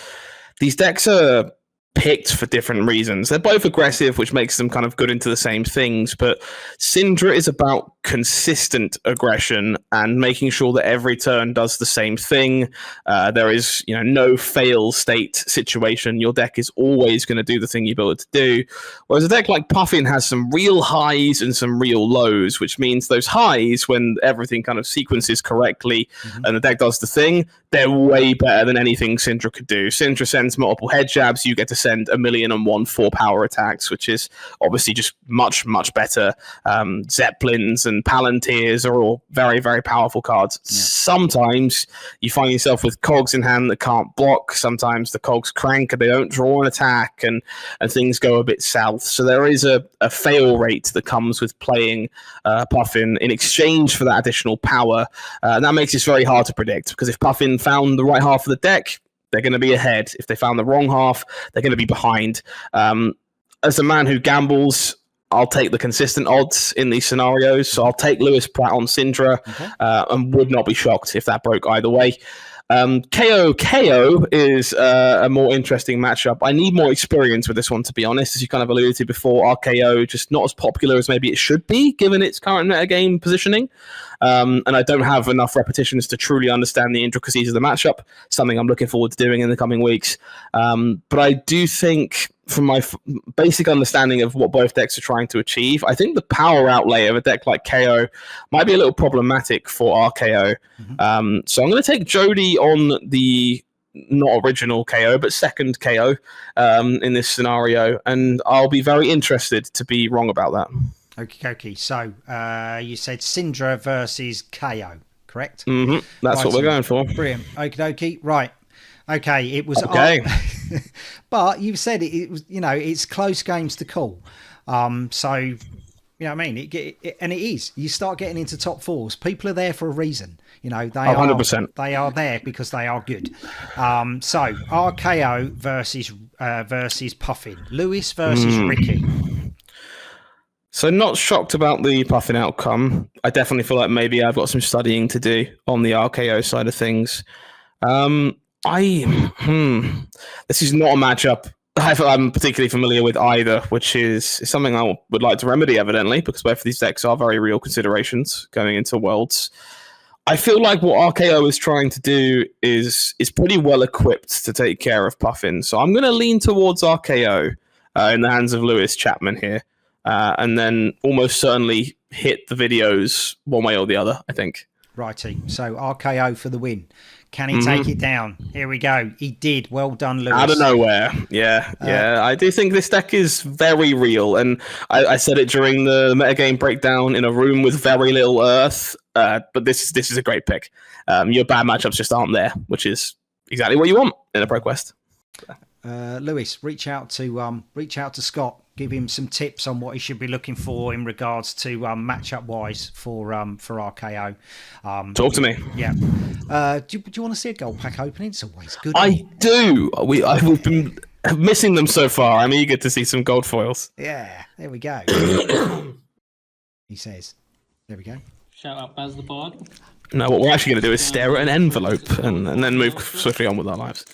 these decks are picked for different reasons. They're both aggressive, which makes them kind of good into the same things, but Syndra is about consistent aggression and making sure that every turn does the same thing. There is, no fail state situation. Your deck is always going to do the thing you build it to do. Whereas a deck like Puffin has some real highs and some real lows, which means those highs, when everything kind of sequences correctly and the deck does the thing, they're way better than anything Syndra could do. Syndra sends multiple head jabs. You get to send 1,000,001 4-power attacks, which is obviously just much, much better. Zeppelins and Palantirs are all very, very powerful cards. Yeah. Sometimes you find yourself with cogs in hand that can't block. Sometimes the cogs crank and they don't draw an attack, and things go a bit south. So there is a fail rate that comes with playing Puffin in exchange for that additional power. And that makes it very hard to predict, because if Puffin found the right half of the deck, they're going to be ahead. If they found the wrong half, they're going to be behind. As a man who gambles, I'll take the consistent odds in these scenarios. So I'll take Lewis Pratt on Syndra, and would not be shocked if that broke either way. KO is a more interesting matchup. I need more experience with this one, to be honest. As you kind of alluded to before, RKO just not as popular as maybe it should be, given its current metagame positioning. And I don't have enough repetitions to truly understand the intricacies of the matchup, something I'm looking forward to doing in the coming weeks. But I do think, from my basic understanding of what both decks are trying to achieve, I think the power outlay of a deck like KO might be a little problematic for RKO. So I'm going to take Jody on the not original KO, but second KO in this scenario, and I'll be very interested to be wrong about that. Okay. So you said Syndra versus KO, correct? That's right, what we're going for. Brilliant. Okie. Right. Okay, it was okay. But you've said it was, it's close games to call. So, you know what I mean? And it is. You start getting into top fours. People are there for a reason. They 100%. They are there because they are good. So RKO versus Puffin. Lewis versus Ricky. So not shocked about the Puffin outcome. I definitely feel like maybe I've got some studying to do on the RKO side of things. This is not a matchup I'm particularly familiar with either, which is something I would like to remedy, evidently, because both of these decks are very real considerations going into Worlds. I feel like what RKO is trying to do is pretty well equipped to take care of Puffin, so I'm going to lean towards RKO in the hands of Lewis Chapman here, and then almost certainly hit the videos one way or the other, I think. Righty, so RKO for the win. Can he take it down? Here we go. He did. Well done, Lewis. Out of nowhere. Yeah. I do think this deck is very real. And I said it during the metagame breakdown in a room with very little earth. But this is a great pick. Your bad matchups just aren't there, which is exactly what you want in a ProQuest. Lewis, reach out to Scott. Give him some tips on what he should be looking for in regards to matchup wise for RKO. Talk to me. Yeah. Do you want to see a gold pack opening? It's always good. I do. We've been missing them so far. I'm eager to see some gold foils. Yeah. There we go. He says. There we go. Shout out Baz the Bard. No, what we're actually going to do is stare at an envelope and then move swiftly on with our lives.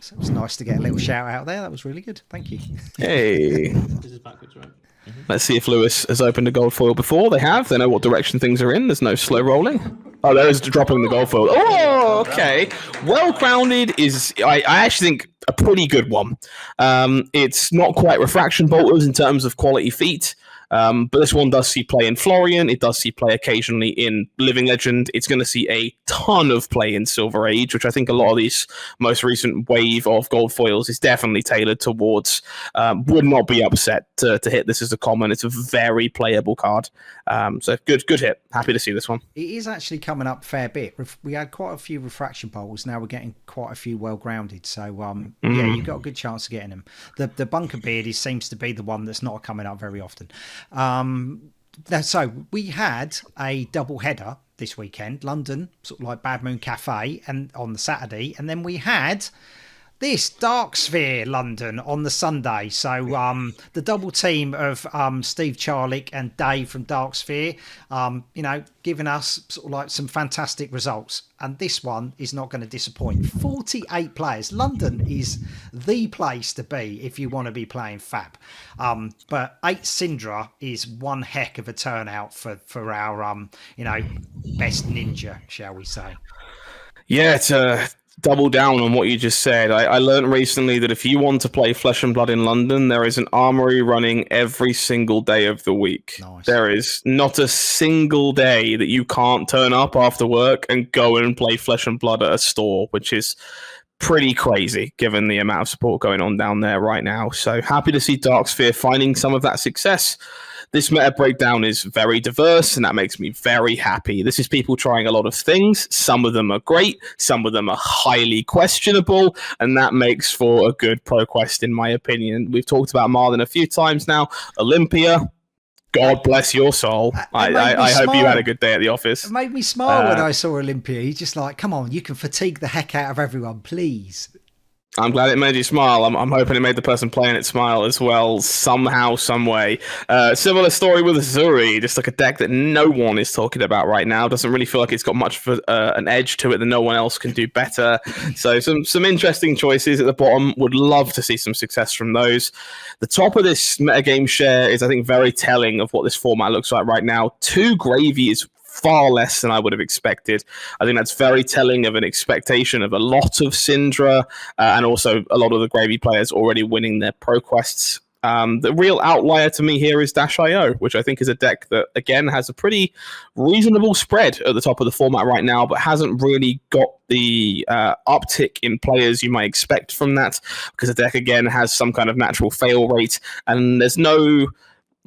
So it was nice to get a little shout out there. That was really good. Thank you. Hey. This is backwards, right? Mm-hmm. Let's see if Lewis has opened a gold foil before. They have. They know what direction things are in. There's no slow rolling. Oh, there is dropping the gold foil. Oh, okay. Well-grounded is, I actually think, a pretty good one. It's not quite Refraction Bolters in terms of quality feat. But this one does see play in Florian. It does see play occasionally in Living Legend. It's going to see a ton of play in Silver Age, which I think a lot of these most recent wave of gold foils is definitely tailored towards. Would not be upset to hit this as a common. It's a very playable card. So good hit. Happy to see this one. It is actually coming up a fair bit. We had quite a few Refraction Bowls. Now we're getting quite a few well-grounded. So, yeah, you've got a good chance of getting them. The Bunker Beard seems to be the one that's not coming up very often. So we had a double header this weekend, London, sort of like Bad Moon Cafe, and on the Saturday, and then we had this Dark Sphere London on the Sunday. So the double team of Steve Charlick and Dave from Dark Sphere, giving us sort of like some fantastic results. And this one is not going to disappoint. 48 players. London is the place to be if you want to be playing Fab. But 8 Syndra is one heck of a turnout for our best ninja, shall we say. Yeah, it's double down on what you just said. I learned recently that if you want to play Flesh and Blood in London, there is an armory running every single day of the week. Nice. There is not a single day that you can't turn up after work and go and play Flesh and Blood at a store, which is pretty crazy given the amount of support going on down there right now. So happy to see Dark Sphere finding some of that success. This meta breakdown is very diverse, and that makes me very happy. This is people trying a lot of things. Some of them are great. Some of them are highly questionable, and that makes for a good ProQuest, in my opinion. We've talked about Marlin a few times now. Olympia, God bless your soul. I hope you had a good day at the office. It made me smile when I saw Olympia. He's just like, come on, you can fatigue the heck out of everyone, please. I'm glad it made you smile. I'm hoping it made the person playing it smile as well, somehow, some way. Similar story with Zuri, just like a deck that no one is talking about right now. Doesn't really feel like it's got much of an edge to it that no one else can do better. So some interesting choices at the bottom. Would love to see some success from those. The top of this metagame share is, I think, very telling of what this format looks like right now. 2 Gravy is far less than I would have expected. I think that's very telling of an expectation of a lot of Syndra and also a lot of the Gravy players already winning their Pro Quests. The real outlier to me here is Dash.io, which I think is a deck that, again, has a pretty reasonable spread at the top of the format right now, but hasn't really got the uptick in players you might expect from that, because the deck, again, has some kind of natural fail rate, and there's no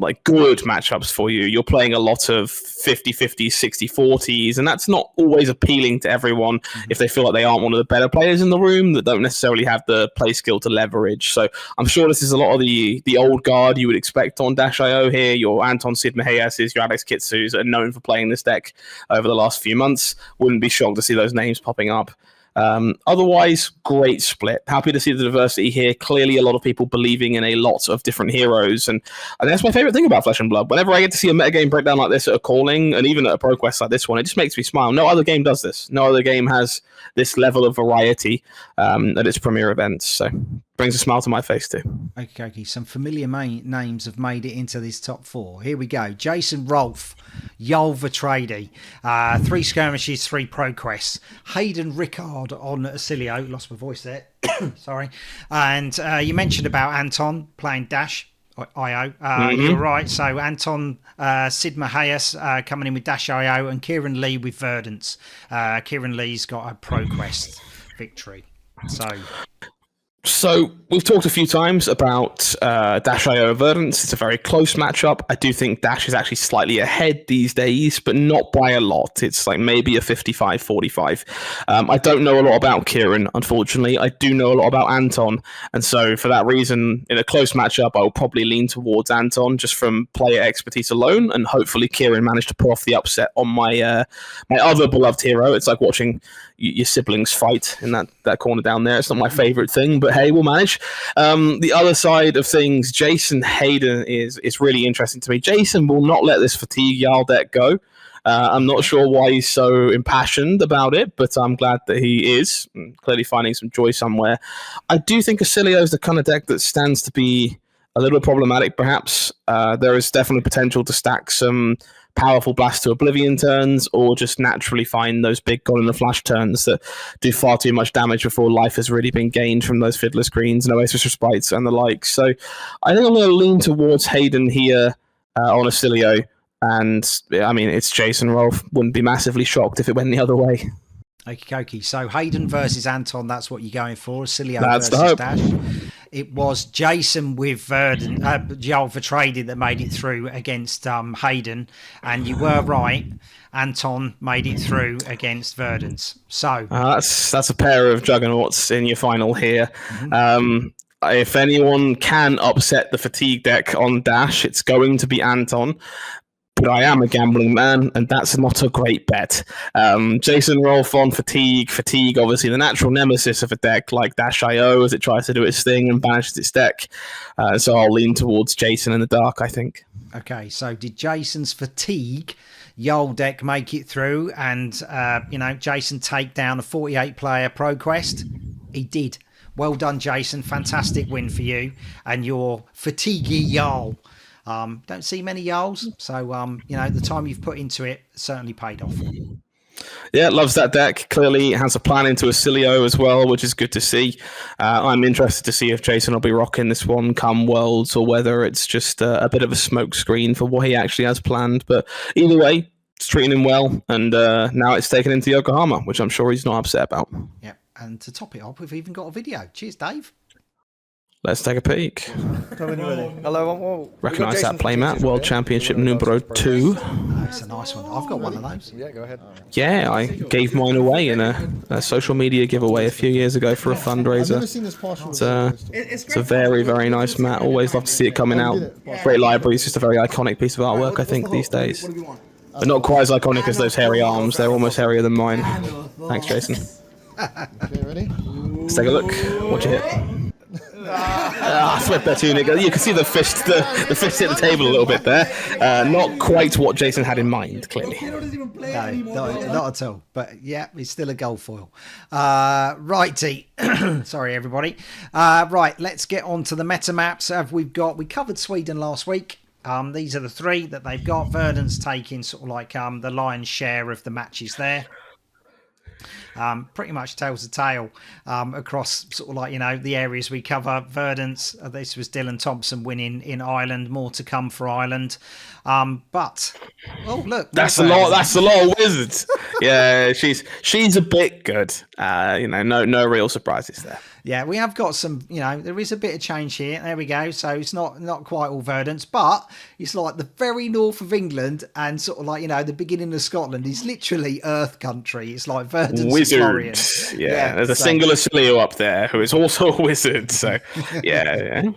like good matchups for you. You're playing a lot of 50-50s, 60-40s, and that's not always appealing to everyone if they feel like they aren't one of the better players in the room that don't necessarily have the play skill to leverage. So I'm sure this is a lot of the old guard you would expect on Dash.io here. Your Anton Sid Mejiases, your Alex Kitsus are known for playing this deck over the last few months. Wouldn't be shocked to see those names popping up. Otherwise, great split. Happy to see the diversity here. Clearly, a lot of people believing in a lot of different heroes, and I think that's my favorite thing about Flesh and Blood. Whenever I get to see a metagame breakdown like this at a calling, and even at a ProQuest like this one, it just makes me smile. No other game does this. No other game has this level of variety at its premier events. So brings a smile to my face too. Okay. Some familiar names have made it into this top 4. Here we go. Jason Rolfe, Yol Vatrady, 3 skirmishes, 3 ProQuests. Hayden Rickard on Acilio. Lost my voice there. Sorry. And you mentioned about Anton playing Dash.io. You're right. So Anton Sid Mejias coming in with Dash.io and Kieran Lee with Verdance. Kieran Lee's got a ProQuest victory. So we've talked a few times about Dash.io Verdance. It's a very close matchup. I do think Dash is actually slightly ahead these days, but not by a lot. It's like maybe a 55-45. I don't know a lot about Kieran, unfortunately. I do know a lot about Anton. And so for that reason, in a close matchup, I will probably lean towards Anton just from player expertise alone. And hopefully Kieran managed to pull off the upset on my my other beloved hero. It's like watching your siblings fight in that corner down there. It's not my favorite thing, but hey, we'll manage. The other side of things, Jason Hayden is really interesting to me. Jason will not let this Fatigue Jarl deck go. I'm not sure why he's so impassioned about it, but I'm glad that he is clearly finding some joy somewhere. I do think Acilio is the kind of deck that stands to be a little problematic, perhaps. There is definitely potential to stack some powerful Blast to Oblivion turns, or just naturally find those big God in the Flash turns that do far too much damage before life has really been gained from those Fiddler Screens and Oasis Respites and the like. So I think I'm going to lean towards Hayden here on Acilio. And I mean, it's Jason Rolfe. Wouldn't be massively shocked if it went the other way. Okay. So Hayden versus Anton, that's what you're going for. Acilio That's versus the Dash. It was Jason with Verdant, Yol Vatrady that made it through against Hayden, and you were right. Anton made it through against Verdant. So that's a pair of juggernauts in your final here. If anyone can upset the Fatigue deck on Dash, it's going to be Anton. But I am a gambling man, and that's not a great bet. Jason Rolfe on Fatigue. Fatigue, obviously, the natural nemesis of a deck like Dash.io as it tries to do its thing and banishes its deck. So I'll lean towards Jason in the dark, I think. Okay, so did Jason's Fatigue Yol deck make it through and, Jason take down a 48-player ProQuest? He did. Well done, Jason. Fantastic win for you and your Fatigue Yol. Don't see many Yols, so the time you've put into it certainly paid off. Yeah, loves that deck. Clearly has a plan into Acilio as well, which is good to see. I'm interested to see if Jason will be rocking this one come Worlds, or whether it's just a bit of a smoke screen for what he actually has planned. But either way, it's treating him well, and now it's taken him to Yokohama, which I'm sure he's not upset about. Yeah, and to top it off, we've even got a video. Cheers, Dave. Let's take a peek. Hello. Recognise that playmat, World Championship numero 2. Oh, it's a nice one. I've got one of those. Yeah, go ahead. Yeah, I gave mine away in a social media giveaway a few years ago for a fundraiser. It's a very, very nice mat. Always love to see it coming out. Great library. It's just a very iconic piece of artwork, I think, these days. But not quite as iconic as those hairy arms. They're almost hairier than mine. Thanks, Jason. Okay, ready? Let's take a look. What you hit? Flip that tunic. You can see the fist hit the table a little bit there. Not quite what Jason had in mind, clearly. No, not at all. But yeah, it's still a gold foil. Righty. Sorry, everybody. Right, let's get on to the meta maps. We covered Sweden last week. These are the three that they've got. Verdant's taking sort of like the lion's share of the matches there. Pretty much tells the tale across sort of like, the areas we cover. Verdant's, this was Dylan Thompson winning in Ireland. More to come for Ireland. But oh look, that's a lot of wizards. Yeah, she's a bit good. No real surprises there. Yeah, we have got some, there is a bit of change here. There we go. So it's not quite all Verdant's, but it's like the very north of England and sort of like, the beginning of Scotland is literally Earth country. It's like Verdant's wizard. Yeah, there's a singular Celio up there who is also a wizard. So, yeah.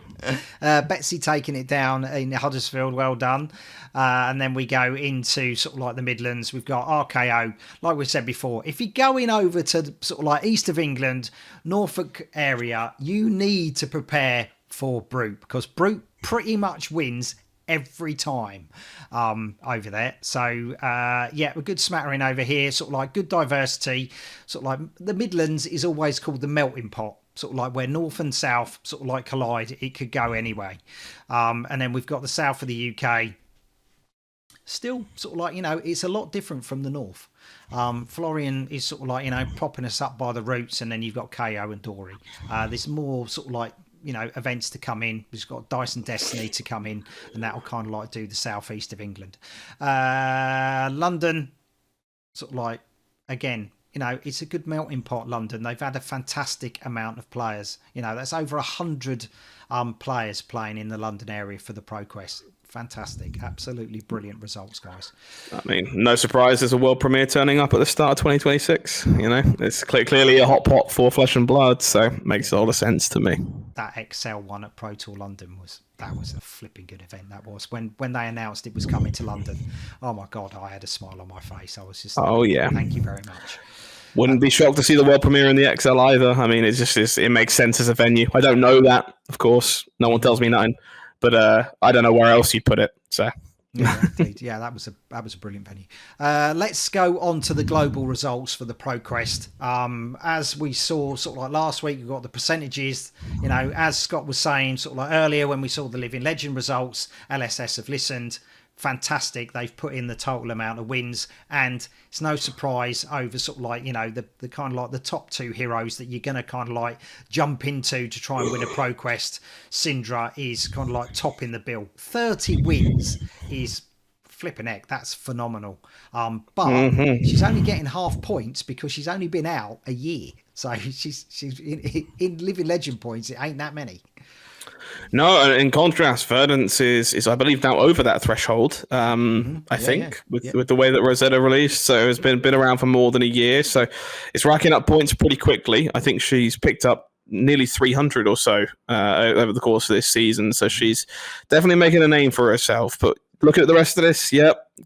Betsy taking it down in Huddersfield. Well done. And then we go into sort of like the Midlands. We've got RKO. Like we said before, if you're going over to sort of like east of England, Norfolk area, you need to prepare for Brute because Brute pretty much wins every time over there. So a good smattering over here, sort of like good diversity. Sort of like the Midlands is always called the melting pot. Sort of like where north and south sort of like collide, it could go anyway. And then we've got the south of the UK. Still sort of like, it's a lot different from the north. Florian is sort of like, propping us up by the roots, and then you've got KO and Dory. There's more sort of like, events to come in. We've got Dyson Destiny to come in, and that'll kind of like do the southeast of England. London, sort of like, again, it's a good melting pot, London. They've had a fantastic amount of players. That's over 100 players playing in the London area for the ProQuest. Fantastic. Absolutely brilliant results, guys. I mean, no surprise there's a world premiere turning up at the start of 2026. It's clearly a hot pot for Flesh and Blood, so it makes a lot of sense to me. That Excel one at Pro Tour London was a flipping good event. That was when they announced it was coming to London. Oh my God, I had a smile on my face. I was just thank you very much. Wouldn't be shocked to see the world premiere in the XL either. I mean, it makes sense as a venue. I don't know that, of course. No one tells me nothing. But I don't know where else you'd put it. So yeah, indeed. Yeah, that was a brilliant venue. Let's go on to the global results for the ProQuest. As we saw sort of like last week, we've got the percentages. As Scott was saying sort of like earlier when we saw the Living Legend results, LSS have listened. Fantastic. They've put in the total amount of wins, and it's no surprise over sort of like, the kind of like the top two heroes that you're going to kind of like jump into to try and win a ProQuest. Syndra is kind of like topping the bill. 30 wins is flipping heck. That's phenomenal. But she's only getting half points because she's only been out a year. So she's in Living Legend points. It ain't that many. No, in contrast, Verdant's is I believe now over that threshold. I think with the way that Rosetta released, so it's been around for more than a year, so it's racking up points pretty quickly. I think she's picked up nearly 300 or so over the course of this season, so she's definitely making a name for herself. But looking at the rest of this,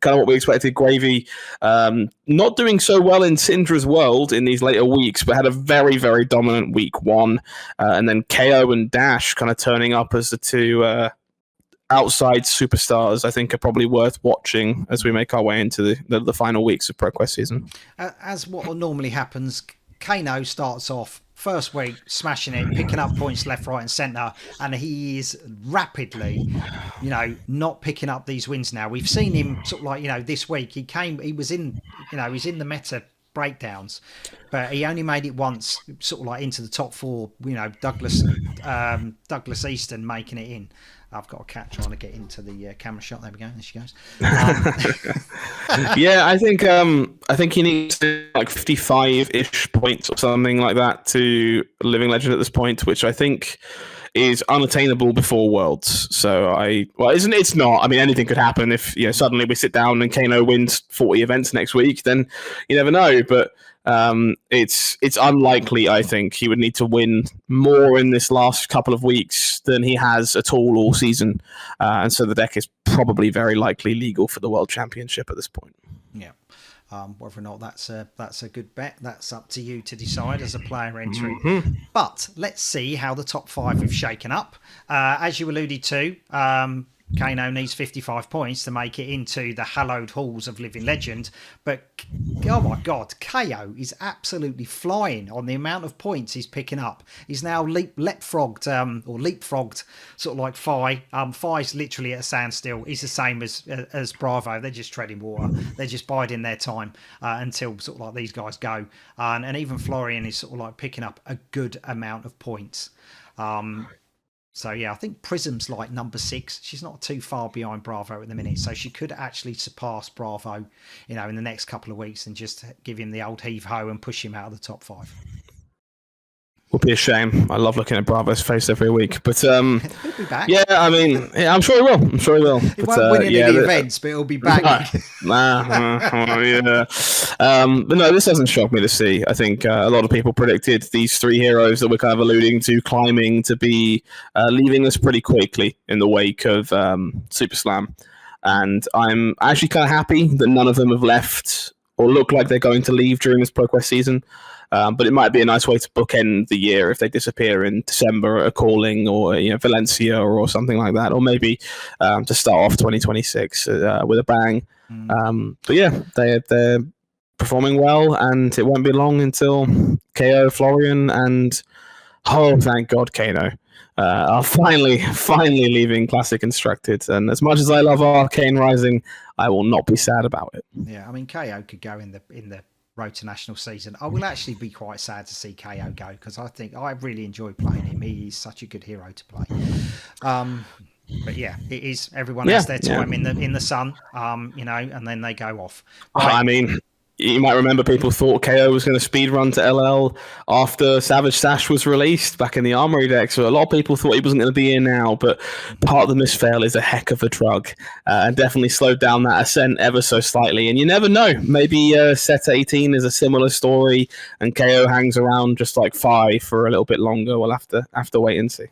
kind of what we expected. Gravy not doing so well in Syndra's world in these later weeks, but had a very, very dominant week one. And then KO and Dash kind of turning up as the two outside superstars, I think, are probably worth watching as we make our way into the final weeks of ProQuest season. As what normally happens, Kano starts off first week smashing it, picking up points left, right and centre, and he is rapidly not picking up these wins now. We've seen him sort of like this week he was in he's in the meta breakdowns, but he only made it once sort of like into the top four. Douglas Easton making it in. I've got a cat trying to get into the camera shot. There we go. There she goes. Yeah, I think he needs like 55-ish points or something like that to Living Legend at this point, which I think is unattainable before Worlds. So it's not. I mean, anything could happen if suddenly we sit down and Kano wins 40 events next week. Then you never know. But it's unlikely. I think he would need to win more in this last couple of weeks than he has at all season, and so the deck is probably very likely legal for the World Championship at this point. Yeah. Whether or not that's a good bet, that's up to you to decide as a player entry. But let's see how the top 5 have shaken up. As you alluded to, Kano needs 55 points to make it into the hallowed halls of Living Legend. But, oh my God, KO is absolutely flying on the amount of points he's picking up. He's now leapfrogged, sort of like Fi. Fi's literally at a standstill. He's the same as Bravo. They're just treading water. They're just biding their time until sort of like these guys go. And even Florian is sort of like picking up a good amount of points. So, yeah, I think Prism's like number 6. She's not too far behind Bravo at the minute. So she could actually surpass Bravo, in the next couple of weeks and just give him the old heave-ho and push him out of the top 5. Would be a shame. I love looking at Bravo's face every week. But, He'll be back. yeah, I mean, I'm sure he will. He won't win any of the events, but he'll be back. Yeah. But no, this doesn't shock me to see. I think a lot of people predicted these 3 heroes that we're kind of alluding to climbing to be leaving us pretty quickly in the wake of Super Slam. And I'm actually kind of happy that none of them have left or look like they're going to leave during this ProQuest season. But it might be a nice way to bookend the year if they disappear in December at a calling or Valencia or something like that, or maybe to start off 2026 with a bang. But yeah, they're performing well, and it won't be long until KO, Florian, and thank God, Kano are finally leaving Classic Constructed. And as much as I love Arcane Rising, I will not be sad about it. Yeah, I mean, KO could go in the Road to National season. I will actually be quite sad to see KO go, because I think I really enjoy playing him. He is such a good hero to play. But yeah, it is. Everyone has their time in the sun, and then they go off. Right. I mean, you might remember people thought KO was going to speed run to LL after Savage Sash was released back in the Armory deck. So a lot of people thought he wasn't going to be here now, but part of the misfail is a heck of a drug and definitely slowed down that ascent ever so slightly. And you never know. Maybe set 18 is a similar story and KO hangs around just like 5 for a little bit longer. We'll have to wait and see.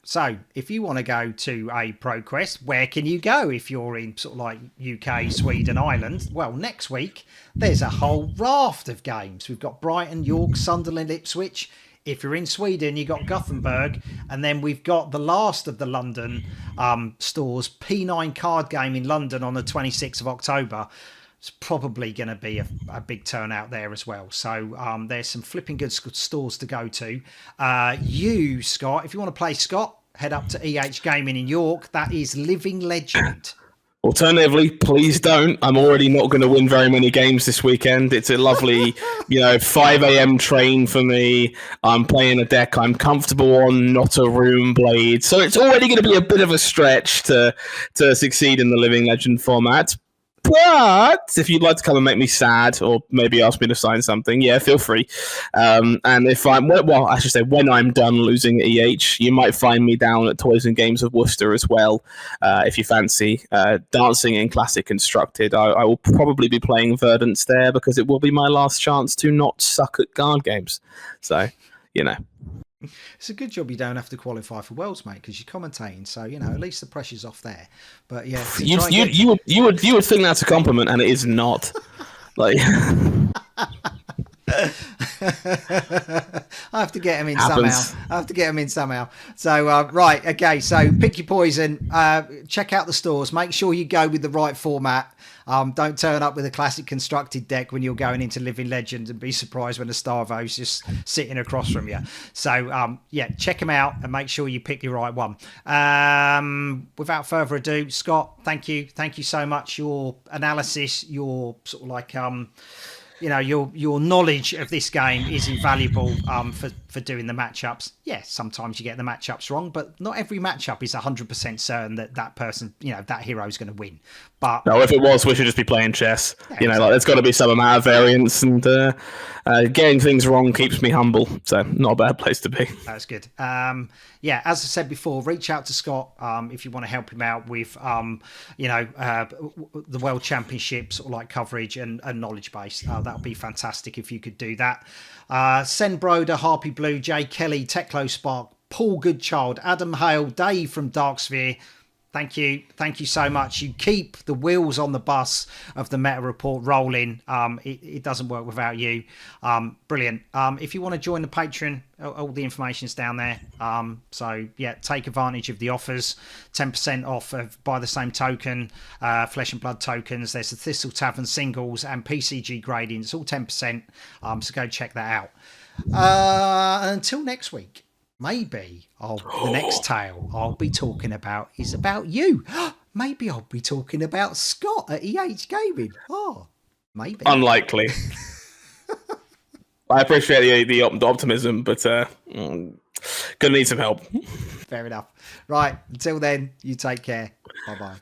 So if you want to go to a ProQuest, where can you go if you're in sort of like UK, Sweden, Ireland? Well, next week, there's a whole raft of games. We've got Brighton, York, Sunderland, Ipswich. If you're in Sweden, you've got Gothenburg. And then we've got the last of the London stores, P9 card game in London on the 26th of October. It's probably going to be a big turnout there as well. So there's some flipping good stores to go to. You, Scott, if you want to play Scott, head up to EH Gaming in York. That is Living Legend. Alternatively, please don't. I'm already not going to win very many games this weekend. It's a lovely, 5 a.m. train for me. I'm playing a deck I'm comfortable on, not a Rune Blade. So it's already going to be a bit of a stretch to succeed in the Living Legend format. But if you'd like to come and make me sad, or maybe ask me to sign something, yeah, feel free. And if when I'm done losing EH, you might find me down at Toys and Games of Worcester as well. If you fancy dancing in Classic Constructed, I will probably be playing Verdance there because it will be my last chance to not suck at card games. So, It's a good job you don't have to qualify for Worlds, mate, because you're commentating, so at least the pressure's off there. But yeah, you would think that's a compliment, and it is not. Like, I have to get him in somehow. So right, okay. So pick your poison. Check out the stores. Make sure you go with the right format. Don't turn up with a Classic Constructed deck when you're going into Living Legend and be surprised when a Starvo's just sitting across from you. So, check them out and make sure you pick your right one. Without further ado, Scott, thank you. Thank you so much. Your analysis, your sort of like, your knowledge of this game is invaluable for doing the matchups. Yeah, sometimes you get the matchups wrong, but not every matchup is 100% certain that person, that hero is going to win. But no, if it was, we should just be playing chess. Yeah, there's got to be some amount of variance, and getting things wrong keeps me humble. So not a bad place to be. That's good. As I said before, reach out to Scott if you want to help him out with, the World Championships or like coverage and knowledge base. That would be fantastic if you could do that. Send Broder, Harpy Blue, Jay Kelly, Techlo Spark, Paul Goodchild, Adam Hale, Dave from Darksphere. Thank you so much. You keep the wheels on the bus of the Meta Report rolling. It doesn't work without you. Brilliant. If you want to join the Patreon, all the information's down there. So yeah, take advantage of the offers. 10% off by the same token. Flesh and Blood tokens. There's the Thistle Tavern singles and PCG grading. It's all 10%. So go check that out. Until next week. Maybe the next tale I'll be talking about is about you. Maybe I'll be talking about Scott at EH Gaming. Oh, maybe. Unlikely. I appreciate the optimism, but gonna need some help. Fair enough. Right. Until then, you take care. Bye-bye.